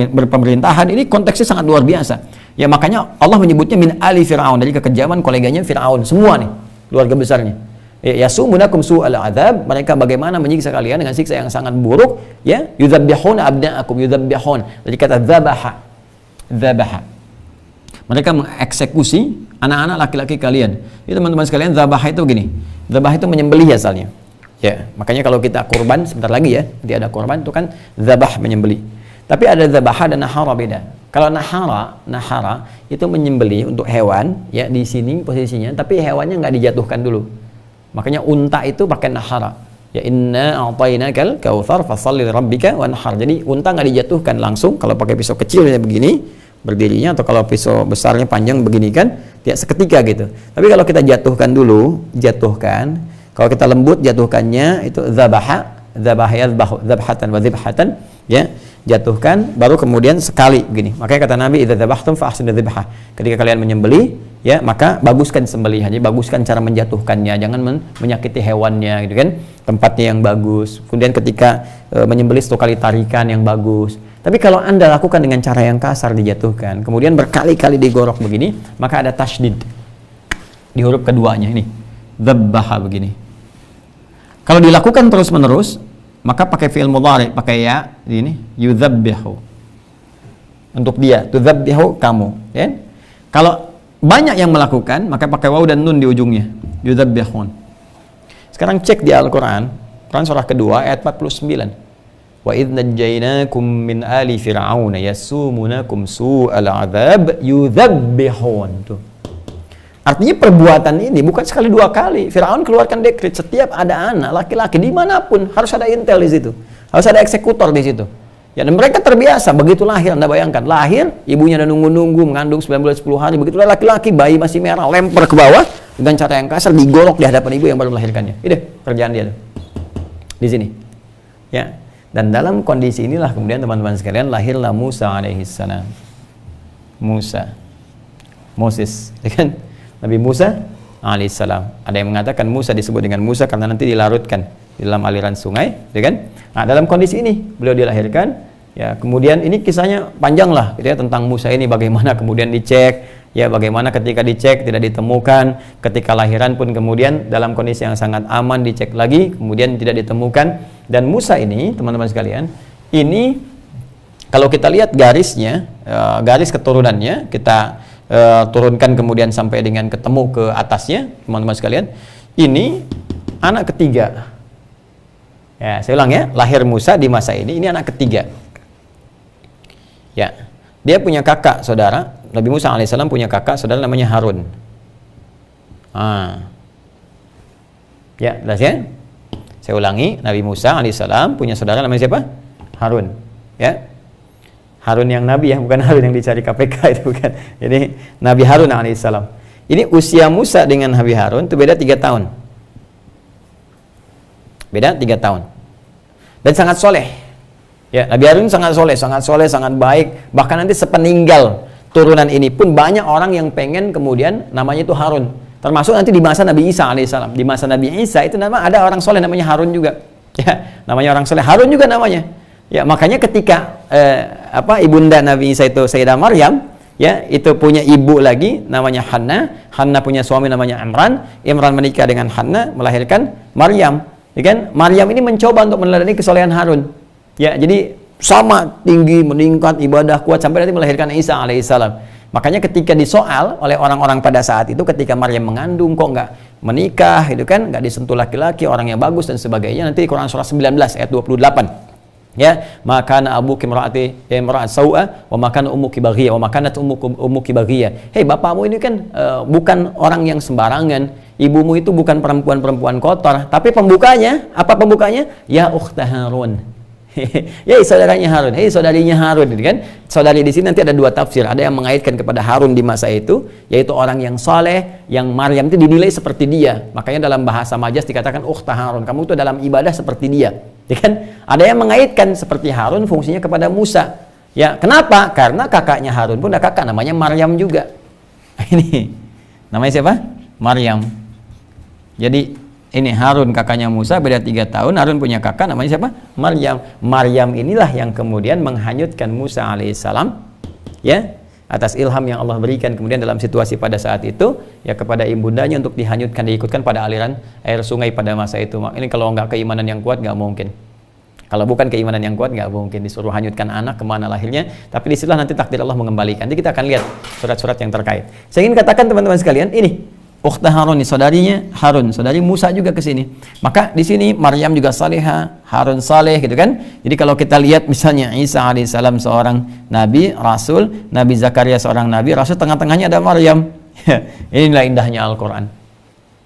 berpemerintahan, ini konteksnya sangat luar biasa. Ya, makanya Allah menyebutnya min ali Firaun, dari kekejaman koleganya Firaun, semua nih, keluarga besarnya. Ya, yasumunakum su'al 'adzab, mereka bagaimana menyiksa kalian dengan siksa yang sangat buruk, ya, yudzabbihuna abna'akum, yudzabbihun, dari kata dzabaha. Dzabaha. Mereka mengeksekusi anak-anak laki-laki kalian. Itu teman-teman sekalian, dzabaha itu gini. Dzabaha itu menyembelih asalnya. Ya, makanya kalau kita kurban sebentar lagi ya, nanti ada kurban itu kan zabah, menyembelih. Tapi ada zabaha dan nahara beda. Kalau nahara itu menyembelih untuk hewan, ya di sini posisinya, tapi hewannya nggak dijatuhkan dulu. Makanya unta itu pakai nahara. Ya inna a'tainakal kautsar fasholli lirabbika wanhar. Jadi unta nggak dijatuhkan langsung. Kalau pakai pisau kecilnya begini berdirinya, atau kalau pisau besarnya panjang begini kan, ya seketika gitu. Tapi kalau kita jatuhkan dulu, kalau kita lembut jatuhkannya itu yadhbahu dzabhatan wa dzibhatan, ya jatuhkan baru kemudian sekali begini. Makanya kata Nabi, idza dzabhtum fa ahsinu dzibhah. Ketika kalian menyembelih, ya maka baguskan sembelihannya, baguskan cara menjatuhkannya, jangan menyakiti hewannya gitu kan. Tempatnya yang bagus. Kemudian ketika menyembelih 1 kali tarikan yang bagus. Tapi kalau Anda lakukan dengan cara yang kasar, dijatuhkan, kemudian berkali-kali digorok begini, maka ada tasydid di huruf keduanya ini. Dzabbaha begini. Kalau dilakukan terus-menerus, maka pakai fi'il mudhari, pakai ya ini, yudzabbihu. Untuk dia, tudzabbihu kamu, ya. Kalau banyak yang melakukan, maka pakai waw dan nun di ujungnya, yudzabbihun. Sekarang cek di Al-Qur'an, Quran surah kedua ayat 49. Wa idz najjaynakum min ali fir'auna yasumunakum su'al 'adzab yudzabbihun. Tuh. Artinya perbuatan ini bukan sekali 2 kali. Firaun keluarkan dekret setiap ada anak laki-laki dimanapun harus ada intel di situ, harus ada eksekutor di situ. Ya, dan mereka terbiasa begitu lahir. Anda bayangkan, lahir ibunya udah nunggu-nunggu mengandung 9 bulan 10 hari, begitu laki-laki bayi masih merah lempar ke bawah dengan cara yang kasar, digolok di hadapan ibu yang baru melahirkannya. Itu kerjaan dia tuh. Di sini. Ya. Dan dalam kondisi inilah kemudian teman-teman sekalian lahirlah Musa alaihissalam. Moses, ya kan? Nabi Musa alaihissalam. Ada yang mengatakan Musa disebut dengan Musa karena nanti dilarutkan di dalam aliran sungai, ya kan? Nah, dalam kondisi ini beliau dilahirkan, ya. Kemudian ini kisahnya panjang lah, gitu ya, tentang Musa ini bagaimana kemudian dicek, ya bagaimana ketika dicek tidak ditemukan, ketika lahiran pun kemudian dalam kondisi yang sangat aman dicek lagi, kemudian tidak ditemukan. Dan Musa ini, teman-teman sekalian, ini kalau kita lihat garisnya, garis keturunannya, kita turunkan kemudian sampai dengan ketemu ke atasnya, teman-teman sekalian, ini anak ketiga. Ya, saya ulang ya, lahir Musa di masa ini anak ketiga. Ya, dia punya kakak saudara, Nabi Musa alaihissalam punya kakak saudara namanya Harun. Ya, jelas ya? Saya ulangi, Nabi Musa alaihissalam punya saudara namanya siapa? Harun. Ya. Harun yang Nabi ya, bukan Harun yang dicari KPK itu bukan. Jadi Nabi Harun alaihissalam. Ini usia Musa dengan Nabi Harun itu beda 3 tahun. Beda 3 tahun. Dan sangat soleh. Ya, Nabi Harun sangat soleh, sangat baik. Bahkan nanti sepeninggal turunan ini pun banyak orang yang pengen kemudian namanya itu Harun. Termasuk nanti di masa Nabi Isa alaihissalam. Di masa Nabi Isa itu ada orang soleh namanya Harun juga. Ya, namanya orang soleh. Harun juga namanya. Ya, makanya ketika ibunda Nabi Isa itu Sayyidah Maryam, ya, itu punya ibu lagi namanya Hanna punya suami namanya Imran menikah dengan Hanna, melahirkan Maryam, ya kan? Maryam ini mencoba untuk meneladani kesolehan Harun. Ya, jadi sama tinggi, meningkat, ibadah kuat sampai nanti melahirkan Isa alaihissalam. Makanya ketika disoal oleh orang-orang pada saat itu, ketika Maryam mengandung kok nggak menikah, itu kan nggak disentuh laki-laki, orang yang bagus dan sebagainya. Nanti Quran surah 19 ayat 28. Ya, maka abuki imra'at sau'a wa makana ummuki baghiyah wa makanat ummuki baghiyah. Hei, bapakmu ini kan bukan orang yang sembarangan. Ibumu itu bukan perempuan-perempuan kotor. Tapi pembukanya, apa pembukanya? Ya ukhta Harun. Ya saudaranya Harun. Hei, saudarinya Harun, kan? Saudari di sini nanti ada 2 tafsir. Ada yang mengaitkan kepada Harun di masa itu, yaitu orang yang soleh, yang Maryam itu dinilai seperti dia. Makanya dalam bahasa Majaz dikatakan ukhta Harun. Kamu itu dalam ibadah seperti dia. Ya kan? Ada yang mengaitkan seperti Harun fungsinya kepada Musa. Ya, kenapa? Karena kakaknya Harun pun ada kakak namanya Maryam juga. Ini namanya siapa? Maryam. Jadi ini Harun kakaknya Musa, beda 3 tahun. Harun punya kakak namanya siapa? Maryam. Maryam inilah yang kemudian menghanyutkan Musa alaihissalam, ya, atas ilham yang Allah berikan kemudian dalam situasi pada saat itu, ya, kepada ibundanya untuk dihanyutkan, diikutkan pada aliran air sungai pada masa itu. Ini kalau nggak keimanan yang kuat nggak mungkin. Kalau bukan keimanan yang kuat nggak mungkin disuruh hanyutkan anak kemana lahirnya. Tapi disitulah nanti takdir Allah mengembalikan. Nanti kita akan lihat surat-surat yang terkait. Saya ingin katakan teman-teman sekalian, ini Ukhta Harun, saudarinya Harun, saudari Musa juga ke sini. Maka di sini Maryam juga salihah, Harun saleh gitu kan. Jadi kalau kita lihat misalnya Isa alaihissalam seorang nabi, rasul, Nabi Zakaria seorang nabi, rasul, tengah-tengahnya ada Maryam. Inilah indahnya Al-Qur'an.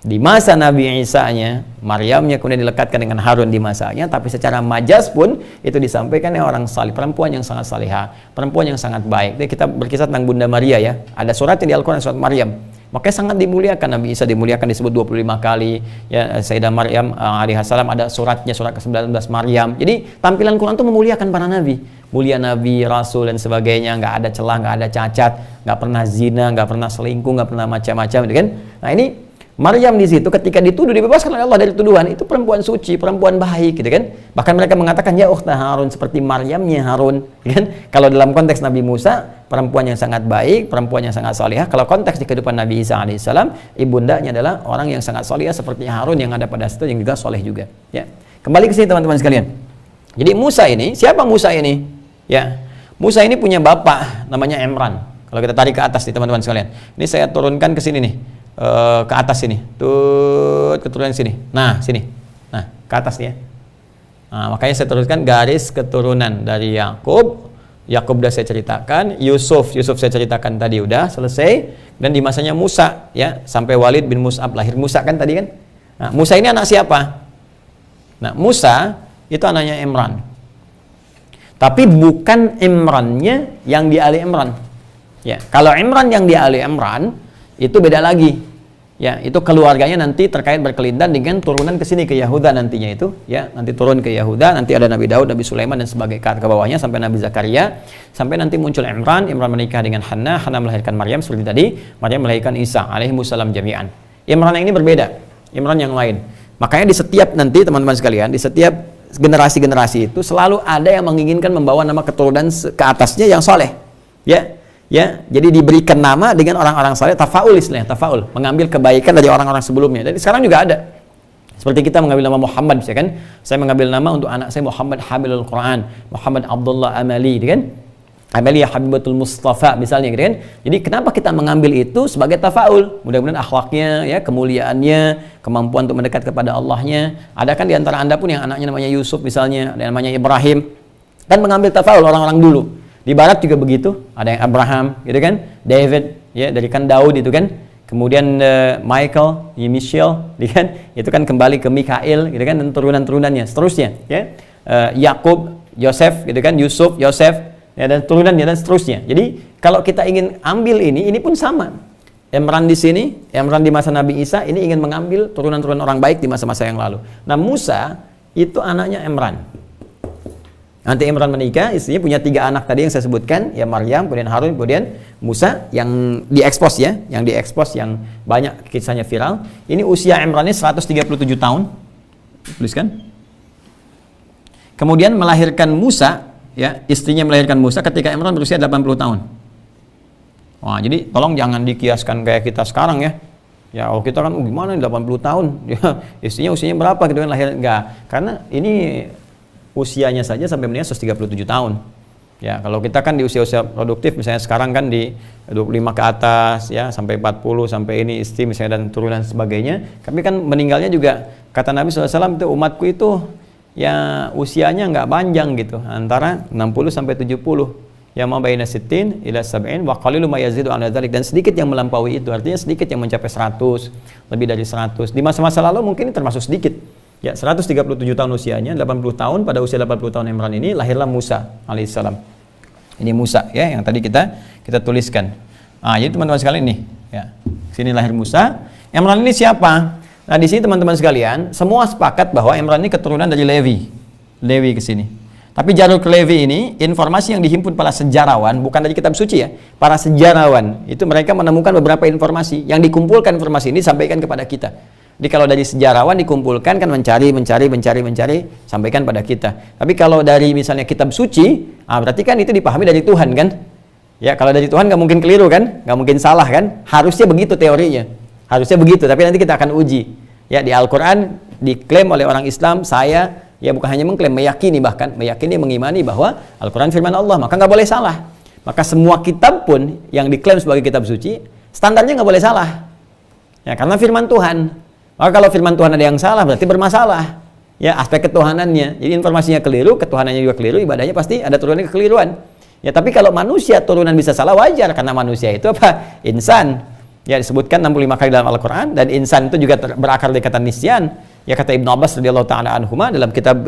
Di masa Nabi Isa-nya, Maryamnya kemudian dilekatkan dengan Harun di masanya, tapi secara majas pun itu disampaikan oleh orang salih, perempuan yang sangat salihah, perempuan yang sangat baik. Jadi kita berkisah tentang Bunda Maria ya. Ada suratnya di Al-Qur'an, surat Maryam. Makanya sangat dimuliakan, Nabi Isa dimuliakan, disebut 25 kali ya. Sayyidah Maryam alaihissalam ada suratnya, surat ke-19 Maryam. Jadi tampilan Quran itu memuliakan para nabi, mulia nabi, rasul dan sebagainya, nggak ada celah, nggak ada cacat, nggak pernah zina, nggak pernah selingkuh, nggak pernah macam-macam gitu kan. Nah ini Maryam di situ ketika dituduh, dibebaskan oleh Allah dari tuduhan, itu perempuan suci, perempuan baik gitu kan. Bahkan mereka mengatakan ya ukhta Harun, seperti Maryamnya Harun kan. Kalau dalam konteks Nabi Musa, perempuan yang sangat baik, perempuan yang sangat salihah. Kalau konteks di kehidupan Nabi Isa alaihissalam, ibundanya adalah orang yang sangat salihah seperti Harun yang ada pada situ, yang juga saleh juga ya. Kembali ke sini teman-teman sekalian. Jadi Musa ini, siapa Musa ini? Ya, Musa ini punya bapak namanya Imran. Kalau kita tarik ke atas nih teman-teman sekalian, ini saya turunkan ke sini nih, ke atas sini, tuh keturunan sini. Nah sini, nah ke atas nih ya. Nah, makanya saya teruskan garis keturunan dari Yakub. Yakub udah saya ceritakan, Yusuf saya ceritakan tadi udah selesai. Dan di masanya Musa ya, sampai Walid bin Mus'ab lahir Musa kan tadi kan. Nah, Musa ini anak siapa? Nah, Musa itu anaknya Imran. Tapi bukan Imrannya yang di Ali Imran. Ya, kalau Imran yang di Ali Imran itu beda lagi. Ya, itu keluarganya nanti terkait berkelindan dengan turunan ke sini ke Yahuda nantinya itu, ya, nanti turun ke Yahuda, nanti ada Nabi Daud, Nabi Sulaiman dan sebagainya ke bawahnya sampai Nabi Zakaria, sampai nanti muncul Imran menikah dengan Hannah melahirkan Maryam seperti tadi, Maryam melahirkan Isa alaihimussalam jami'an. Imran yang ini berbeda, Imran yang lain. Makanya di setiap nanti teman-teman sekalian, di setiap generasi-generasi itu selalu ada yang menginginkan membawa nama keturunan ke atasnya yang soleh, ya. Ya, jadi diberikan nama dengan orang-orang saleh, tafaul istilahnya, tafaul, mengambil kebaikan dari orang-orang sebelumnya. Dan sekarang juga ada. Seperti kita mengambil nama Muhammad, ya kan? Saya mengambil nama untuk anak saya Muhammad Hamilul Quran, Muhammad Abdullah Amali, kan? Amalia Habibatul Mustafa misalnya, gitu kan? Jadi kenapa kita mengambil itu sebagai tafaul? Mudah-mudahan akhlaknya, ya, kemuliaannya, kemampuan untuk mendekat kepada Allahnya. Ada kan di antara Anda pun yang anaknya namanya Yusuf misalnya, ada yang namanya Ibrahim. Kan mengambil tafaul orang-orang dulu. Di barat juga begitu, ada yang Abraham, gitu kan, David, ya, dari kan Daud itu kan, kemudian Michael, Michelle, gitu kan, itu kan kembali ke Mikael, gitu kan, dan turunan-turunannya, seterusnya, ya, Yakub, Yosef, gitu kan, Yusuf, Yosef, ya, dan turunannya dan seterusnya. Jadi kalau kita ingin ambil ini pun sama. Imran di sini, Imran di masa Nabi Isa, ini ingin mengambil turunan-turunan orang baik di masa-masa yang lalu. Nah Musa itu anaknya Imran. Nanti Imran menikah, istrinya punya 3 anak tadi yang saya sebutkan, ya Maryam, kemudian Harun, kemudian Musa yang diekspos ya, yang banyak kisahnya viral. Ini usia Imrannya 137 tahun, tuliskan. Kemudian melahirkan Musa, ya istrinya melahirkan Musa ketika Imran berusia 80 tahun. Wah, jadi tolong jangan dikiaskan kayak kita sekarang ya. Ya kalau kita kan gimana 80 tahun, ya istrinya usianya berapa gitu kan lahir, enggak. Karena ini usianya saja sampai meninggal 137 tahun. Ya, kalau kita kan di usia-usia produktif misalnya sekarang kan di 25 ke atas ya, sampai 40, sampai ini istri misalnya dan turunan sebagainya. Tapi kan meninggalnya juga kata Nabi SAW itu umatku itu ya usianya nggak panjang gitu, antara 60 sampai 70. Ya ma baina sittin ila sab'in wa qalilu ma yazidu ala dzalik, dan sedikit yang melampaui itu, artinya sedikit yang mencapai 100, lebih dari 100. Di masa-masa lalu mungkin ini termasuk sedikit. Ya, 137 tahun usianya, 80 tahun, pada usia 80 tahun Imran ini lahirlah Musa alaihissalam. Ini Musa ya, yang tadi kita tuliskan. Nah, jadi teman-teman sekalian nih, ya. Sini lahir Musa. Imran ini siapa? Nah, di sini teman-teman sekalian, semua sepakat bahwa Imran ini keturunan dari Levi. Levi ke sini. Tapi jalur ke Levi ini, informasi yang dihimpun para sejarawan, bukan dari kitab suci ya, para sejarawan, itu mereka menemukan beberapa informasi, yang dikumpulkan informasi ini sampaikan kepada kita. Jadi kalau dari sejarawan dikumpulkan kan mencari, sampaikan pada kita. Tapi kalau dari misalnya kitab suci, berarti kan itu dipahami dari Tuhan kan? Ya kalau dari Tuhan nggak mungkin keliru kan? Nggak mungkin salah kan? Harusnya begitu teorinya. Harusnya begitu, tapi nanti kita akan uji. Ya di Al-Quran diklaim oleh orang Islam, saya ya bukan hanya mengklaim, meyakini, mengimani bahwa Al-Quran firman Allah, maka nggak boleh salah. Maka semua kitab pun yang diklaim sebagai kitab suci, standarnya nggak boleh salah. Ya, karena firman Tuhan. Maka kalau firman Tuhan ada yang salah berarti bermasalah. Ya, aspek ketuhanannya. Jadi informasinya keliru, ketuhanannya juga keliru, ibadahnya pasti ada turunan kekeliruan. Ya, tapi kalau manusia turunan bisa salah wajar karena manusia itu apa? Insan. Ya, disebutkan 65 kali dalam Al-Qur'an, dan insan itu juga berakar dari kata nisyan. Ya, kata Ibnu Abbas radhiyallahu taala anhuma dalam kitab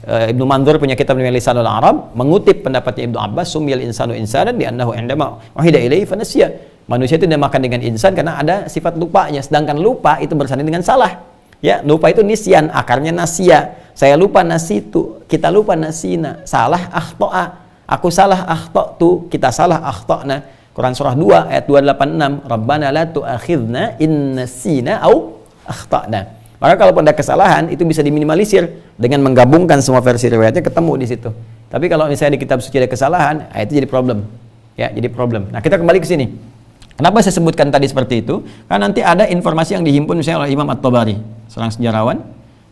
Ibnu Mandzur punya kitab namanya Lisanul Arab, mengutip pendapatnya Ibnu Abbas, sumil insanu insanan di annahu indama wahida ilaihi fanasiya. Manusia itu dinamakan dengan insan karena ada sifat lupanya, sedangkan lupa itu bersanding dengan salah. Ya, lupa itu nisyan, akarnya nasia. Saya lupa nasitu, kita lupa nasina. Salah akhta'a. Aku salah akhta'tu, kita salah akhta'na. Quran surah 2 ayat 286, Rabbana la tu'akhidna in nasina au akhta'na. Maka kalau ada kesalahan itu bisa diminimalisir dengan menggabungkan semua versi riwayatnya, ketemu di situ. Tapi kalau misalnya di kitab suci ada kesalahan, itu jadi problem. Ya, jadi problem. Nah, kita kembali ke sini. Kenapa saya sebutkan tadi seperti itu? Karena nanti ada informasi yang dihimpun misalnya oleh Imam At-Tabari, seorang sejarawan.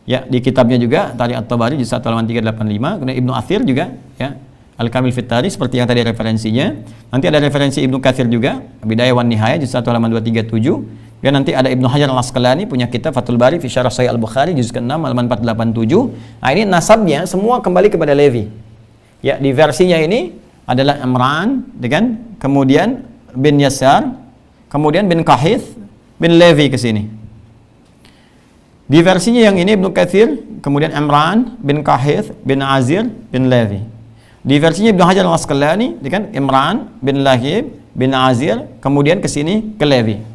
Ya, di kitabnya juga Tarikh At-Tabari juz 1 halaman 385, kemudian Ibnu Athir juga, ya. Al-Kamil fit Tarikh seperti yang tadi referensinya. Nanti ada referensi Ibnu Katsir juga, Bidayah wan Nihayah juz 1 halaman 237. Dan nanti ada Ibnu Hajar Al-Asqalani punya kitab Fathul Bari fi Syarah Sahih Al-Bukhari juz ke-6 halaman 487. Nah, ini nasabnya semua kembali kepada Levi. Ya, di versinya ini adalah Imran dengan kemudian bin Yasar, kemudian bin Kahith, bin Levi ke sini. Di versinya yang ini Ibnu Katsir, kemudian Imran bin Kahith, bin Azir, bin Levi. Di versinya Ibnu Hajar Al-Asqalani, kan Imran bin Lahib bin Azir, kemudian ke sini ke Levi.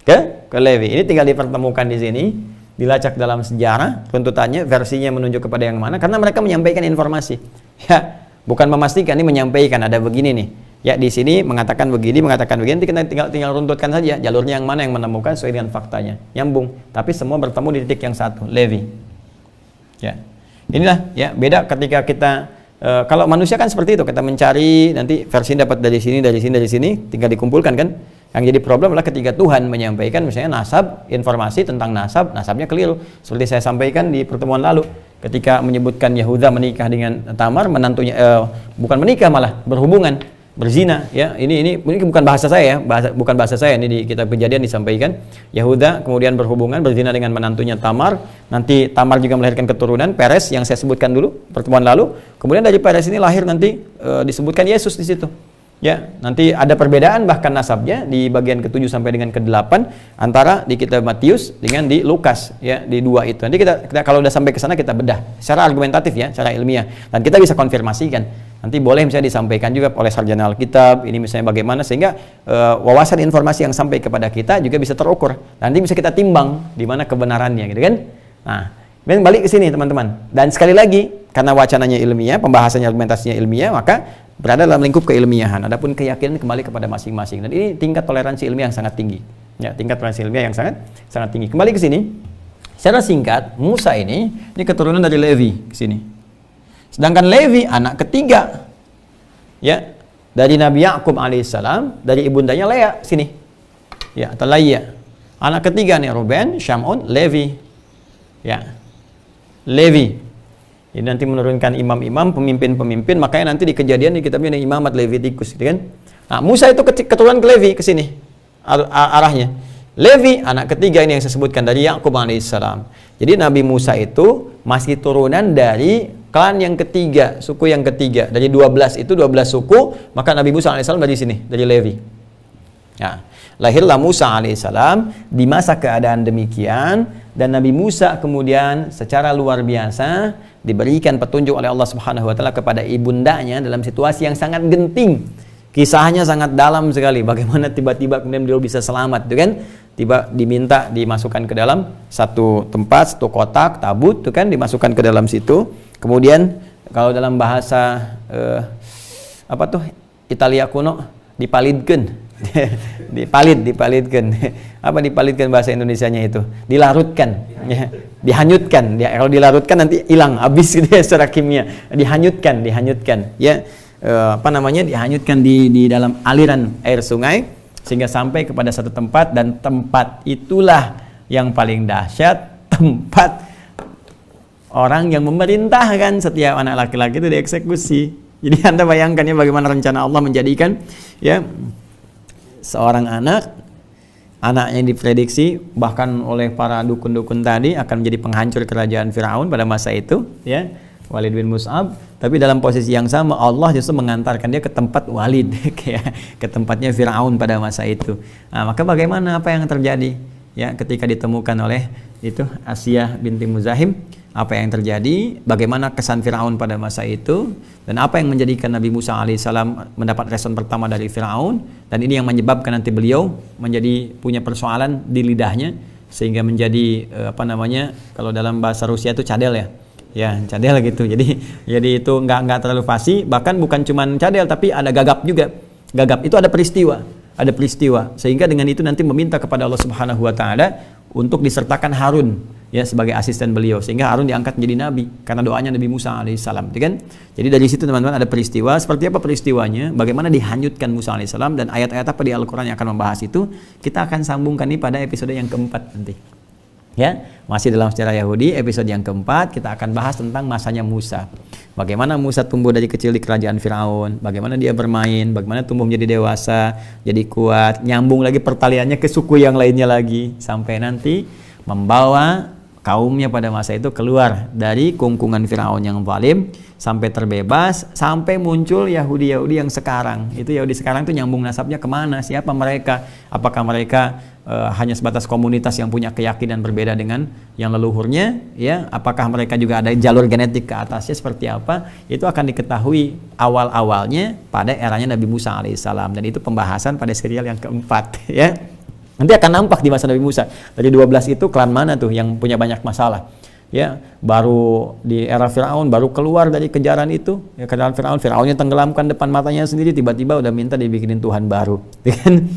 Ke Levi. Ini tinggal dipertemukan di sini, dilacak dalam sejarah, tuntutannya versinya menunjuk kepada yang mana, karena mereka menyampaikan informasi. Ya, bukan memastikan, ini menyampaikan ada begini nih. Ya, di sini mengatakan begini, nanti kita tinggal runtutkan saja jalurnya yang mana yang menemukan sesuai dengan faktanya. Nyambung, tapi semua bertemu di titik yang satu, Levi. Ya. Inilah ya beda ketika kita kalau manusia kan seperti itu, kita mencari nanti versi dapat dari sini, tinggal dikumpulkan kan. Yang jadi problem adalah ketika Tuhan menyampaikan misalnya nasab, informasi tentang nasabnya keliru. Seperti saya sampaikan di pertemuan lalu, ketika menyebutkan Yahuda menikah dengan Tamar, menantunya bukan menikah malah berhubungan, berzina. Ya, ini bukan bahasa saya, bukan bahasa saya, ini di kitab Kejadian disampaikan. Yahuda kemudian berhubungan, berzina dengan menantunya Tamar. Nanti Tamar juga melahirkan keturunan Peres yang saya sebutkan dulu pertemuan lalu. Kemudian dari Peres ini lahir nanti disebutkan Yesus di situ. Ya, nanti ada perbedaan bahkan nasabnya di bagian ke-7 sampai dengan ke-8 antara di kitab Matius dengan di Lukas, ya, di dua itu. Nanti kita kalau udah sampai ke sana kita bedah secara argumentatif ya, secara ilmiah, dan kita bisa konfirmasikan. Nanti boleh misalnya disampaikan juga oleh sarjana Alkitab ini misalnya bagaimana sehingga wawasan informasi yang sampai kepada kita juga bisa terukur. Nanti bisa kita timbang di mana kebenarannya, gitu kan? Nah, kemudian balik ke sini teman-teman. Dan sekali lagi karena wacananya ilmiah, pembahasannya argumentasinya ilmiah, maka berada dalam lingkup keilmiahan. Adapun keyakinan kembali kepada masing-masing. Dan ini tingkat toleransi ilmiah yang sangat tinggi. Ya, tingkat toleransi ilmiah yang sangat tinggi. Kembali ke sini. Secara singkat, Musa ini keturunan dari Levi ke sini. Sedangkan Levi anak ketiga. Ya, dari Nabi Yakub alaihissalam, dari ibundanya Lea sini. Ya, atau Laia. Anak ketiga nih Ruben, Syamun, Levi. Ya. Levi. Ini nanti menurunkan imam-imam, pemimpin-pemimpin, makanya nanti di Kejadian di kitabnya ada imamat Levitikus, gitu kan? Nah, Musa itu keturunan ke Levi ke sini arahnya. Levi anak ketiga ini yang saya sebutkan dari Yakub alaihissalam. Jadi Nabi Musa itu masih turunan dari klan yang ketiga, suku yang ketiga. Dari 12 itu 12 suku, maka Nabi Musa alaihissalam dari sini, dari Levi. Ya. Lahirlah Musa alaihissalam di masa keadaan demikian, dan Nabi Musa kemudian secara luar biasa diberikan petunjuk oleh Allah Subhanahu wa taala kepada ibundanya dalam situasi yang sangat genting. Kisahnya sangat dalam sekali, bagaimana tiba-tiba kemudian beliau bisa selamat, itu kan? Tiba diminta dimasukkan ke dalam satu tempat, satu kotak, tabut, itu kan, dimasukkan ke dalam situ. Kemudian kalau dalam bahasa apa tuh Italia kuno, dipalidkeun. dipalitkan. Apa dipalitkan bahasa Indonesianya itu? Dilarutkan, ya. Dihanyutkan. Ya, kalau dilarutkan nanti hilang, habis gitu ya secara kimia. Dihanyutkan, ya. Apa namanya? Dihanyutkan di dalam aliran air sungai sehingga sampai kepada satu tempat, dan tempat itulah yang paling dahsyat, tempat orang yang memerintahkan setiap anak laki-laki itu dieksekusi. Jadi Anda bayangkan ya bagaimana rencana Allah menjadikan ya seorang anak anaknya diprediksi bahkan oleh para dukun-dukun tadi akan menjadi penghancur kerajaan Firaun pada masa itu, ya, Walid bin Mus'ab. Tapi dalam posisi yang sama Allah justru mengantarkan dia ke tempat Walid, ke tempatnya Firaun pada masa itu. Nah, maka bagaimana, apa yang terjadi ya ketika ditemukan oleh itu Asiyah binti Muzahim? Apa yang terjadi, bagaimana kesan Firaun pada masa itu, dan apa yang menjadikan Nabi Musa alaihissalam mendapat respon pertama dari Firaun, dan ini yang menyebabkan nanti beliau menjadi punya persoalan di lidahnya sehingga menjadi kalau dalam bahasa Rusia itu cadel, ya cadel gitu. Jadi itu nggak terlalu fasih, bahkan bukan cuman cadel tapi ada gagap juga. Gagap itu ada peristiwa sehingga dengan itu nanti meminta kepada Allah Subhanahu wa taala untuk disertakan Harun ya sebagai asisten beliau, sehingga Harun diangkat menjadi nabi karena doanya Nabi Musa alaihissalam, kan? Jadi dari situ teman-teman ada peristiwa. Seperti apa peristiwanya, bagaimana dihanyutkan Musa alaihissalam, dan ayat-ayat apa di Al-Quran yang akan membahas itu, kita akan sambungkan nih pada episode yang keempat nanti. Ya, masih dalam sejarah Yahudi, episode yang keempat kita akan bahas tentang masanya Musa. Bagaimana Musa tumbuh dari kecil di kerajaan Firaun, bagaimana dia bermain, bagaimana tumbuh menjadi dewasa, jadi kuat, nyambung lagi pertaliannya ke suku yang lainnya lagi, sampai nanti membawa kaumnya pada masa itu keluar dari kungkungan Firaun yang zalim sampai terbebas, sampai muncul Yahudi-Yahudi yang sekarang. Itu Yahudi sekarang tuh nyambung nasabnya kemana? Siapa mereka? Apakah mereka hanya sebatas komunitas yang punya keyakinan berbeda dengan yang leluhurnya? Ya, apakah mereka juga ada jalur genetik ke atasnya seperti apa? Itu akan diketahui awal-awalnya pada eranya Nabi Musa alaihissalam, dan itu pembahasan pada serial yang keempat, ya. Nanti akan nampak di masa Nabi Musa. Dari 12 itu klan mana tuh yang punya banyak masalah? Ya, baru di era Firaun baru keluar dari kejaran itu, ya, kejaran Firaunnya tenggelamkan depan matanya sendiri, tiba-tiba udah minta dibikinin Tuhan baru. Kan?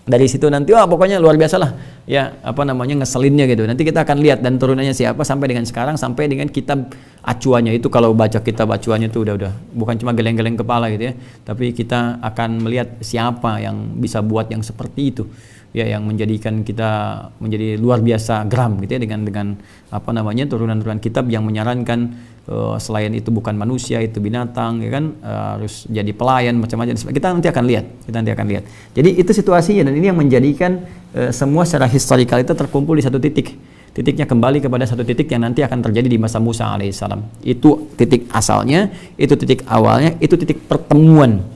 Dari situ nanti pokoknya luar biasa lah. Ya, ngeselinnya gitu. Nanti kita akan lihat dan turunannya siapa sampai dengan sekarang, sampai dengan kitab acuannya itu. Kalau baca kitab acuannya itu udah bukan cuma geleng-geleng kepala gitu ya, tapi kita akan melihat siapa yang bisa buat yang seperti itu. Ya, yang menjadikan kita menjadi luar biasa geram gitu ya dengan turunan-turunan kitab yang menyarankan selain itu bukan manusia, itu binatang, ya kan, harus jadi pelayan macam-macam. Kita nanti akan lihat. Jadi itu situasinya, dan ini yang menjadikan semua secara historikal itu terkumpul di satu titik. Titiknya kembali kepada satu titik yang nanti akan terjadi di masa Musa alaihissalam. Itu titik asalnya, itu titik awalnya, itu titik pertemuan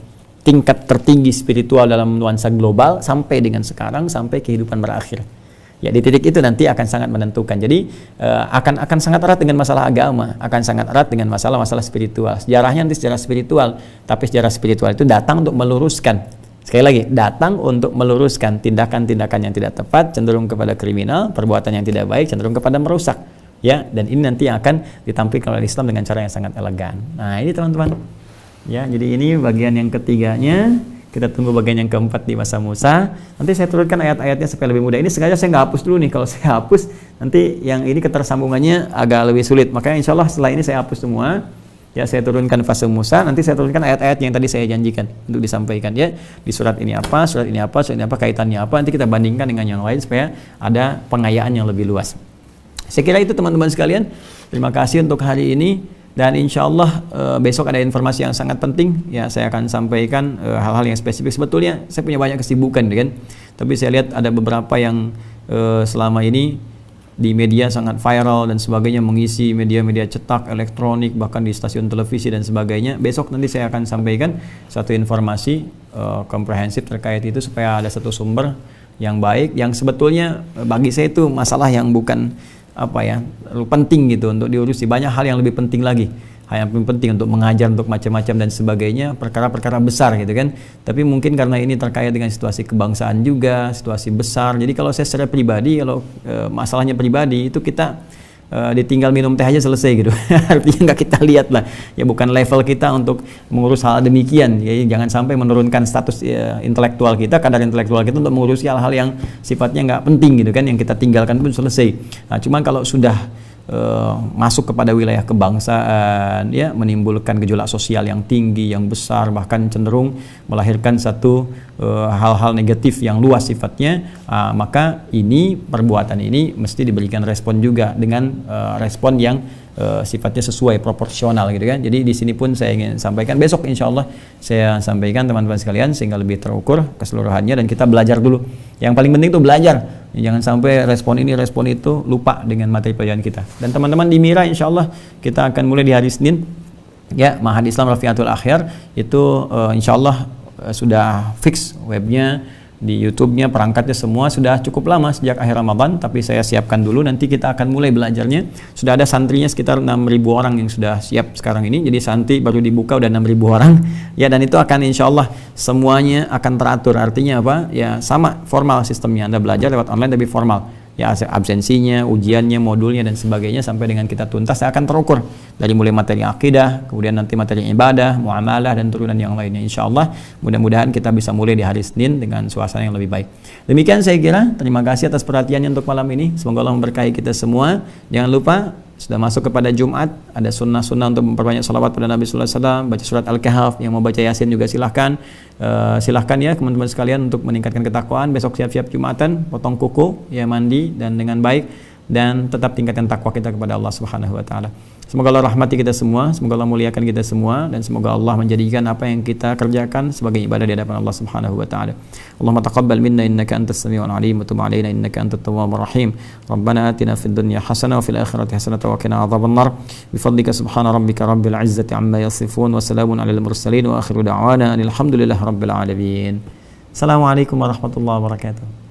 tingkat tertinggi spiritual dalam nuansa global sampai dengan sekarang, sampai kehidupan berakhir. Ya, di titik itu nanti akan sangat menentukan. Jadi akan sangat erat dengan masalah agama, akan sangat erat dengan masalah-masalah spiritual. Sejarahnya nanti sejarah spiritual, tapi sejarah spiritual itu datang untuk meluruskan. Sekali lagi, datang untuk meluruskan tindakan-tindakan yang tidak tepat, cenderung kepada kriminal, perbuatan yang tidak baik, cenderung kepada merusak. Ya, dan ini nanti akan ditampilkan oleh Islam dengan cara yang sangat elegan. Nah, ini teman-teman. Ya, jadi ini bagian yang ketiganya. Kita tunggu bagian yang keempat di masa Musa. Nanti saya turunkan ayat-ayatnya supaya lebih mudah. Ini sengaja saya nggak hapus dulu nih. Kalau saya hapus, nanti yang ini ketersambungannya agak lebih sulit. Makanya insya Allah setelah ini saya hapus semua. Ya, saya turunkan fase Musa. Nanti saya turunkan ayat-ayat yang tadi saya janjikan untuk disampaikan. Ya, di surat ini apa, surat ini apa, surat ini apa, kaitannya apa. Nanti kita bandingkan dengan yang lain supaya ada pengayaan yang lebih luas. Saya kira itu teman-teman sekalian. Terima kasih untuk hari ini. Dan insya Allah besok ada informasi yang sangat penting. Ya, saya akan sampaikan hal-hal yang spesifik. Sebetulnya saya punya banyak kesibukan, kan? Tapi saya lihat ada beberapa yang selama ini di media sangat viral dan sebagainya, mengisi media-media cetak, elektronik, bahkan di stasiun televisi dan sebagainya. Besok nanti saya akan sampaikan satu informasi komprehensif terkait itu supaya ada satu sumber yang baik, yang sebetulnya bagi saya itu masalah yang bukan penting gitu untuk diurusi. Banyak hal yang lebih penting lagi, hal yang lebih penting untuk mengajar, untuk macam-macam dan sebagainya, perkara-perkara besar gitu kan. Tapi mungkin karena ini terkait dengan situasi kebangsaan juga, situasi besar. Jadi kalau saya secara pribadi, kalau masalahnya pribadi itu kita ditinggal minum teh aja selesai gitu. Artinya nggak kita lihat lah, ya bukan level kita untuk mengurus hal demikian. Jadi jangan sampai menurunkan status intelektual kita, kadar intelektual kita untuk mengurusi hal-hal yang sifatnya nggak penting gitu kan, yang kita tinggalkan pun selesai. Nah, cuman kalau sudah masuk kepada wilayah kebangsaan, ya, menimbulkan gejolak sosial yang tinggi, yang besar, bahkan cenderung melahirkan satu hal-hal negatif yang luas sifatnya, maka ini perbuatan ini mesti diberikan respon juga dengan respon yang sifatnya sesuai proporsional gitu kan. Jadi di sini pun saya ingin sampaikan, besok insya Allah saya sampaikan teman-teman sekalian sehingga lebih terukur keseluruhannya, dan kita belajar dulu. Yang paling penting itu belajar. Jangan sampai respon ini respon itu lupa dengan materi pelajaran kita. Dan teman-teman di Mira insya Allah kita akan mulai di hari Senin ya, Ma'had Islam Rafiatul Akhyar itu insya Allah sudah fix webnya, di YouTube-nya, perangkatnya semua sudah cukup lama sejak akhir Ramadan, tapi saya siapkan dulu, nanti kita akan mulai belajarnya. Sudah ada santrinya sekitar 6.000 orang yang sudah siap sekarang ini, jadi santri baru dibuka udah 6.000 orang ya, dan itu akan insya Allah semuanya akan teratur. Artinya apa? Ya sama formal sistemnya, Anda belajar lewat online tapi formal ya, absensinya, ujiannya, modulnya dan sebagainya sampai dengan kita tuntas akan terukur dari mulai materi akidah, kemudian nanti materi ibadah, muamalah dan turunan yang lainnya. Insya Allah mudah-mudahan kita bisa mulai di hari Senin dengan suasana yang lebih baik. Demikian saya kira, terima kasih atas perhatiannya untuk malam ini, semoga Allah memberkahi kita semua. Jangan lupa sudah masuk kepada Jumat, ada sunnah-sunnah untuk memperbanyak salawat pada Nabi Sallallahu Alaihi Wasallam, baca surat Al-Kahf, yang mau baca Yasin juga silahkan. Silahkan ya teman-teman sekalian untuk meningkatkan ketakwaan. Besok siap-siap Jumatan, potong kuku, ya mandi dan dengan baik, dan tetap tingkatkan takwa kita kepada Allah Subhanahu Wa Taala. Semoga Allah rahmati kita semua, semoga Allah muliakan kita semua, dan semoga Allah menjadikan apa yang kita kerjakan sebagai ibadah di hadapan Allah Subhanahu Wa Taala. Allahumma taqabbal minna innaka antas samiul alim wa tub alaina innaka antat tawwabur rahim. Rabbana atina fid dunya hasanah wa fil akhirati hasanah wa qina adzabannar. Bi fadlika subhana rabbika rabbil izzati amma yasifun wa salamun alal mursalin wa akhiru da'wana alhamdulillahi rabbil alamin. Assalamualaikum warahmatullahi wabarakatuh.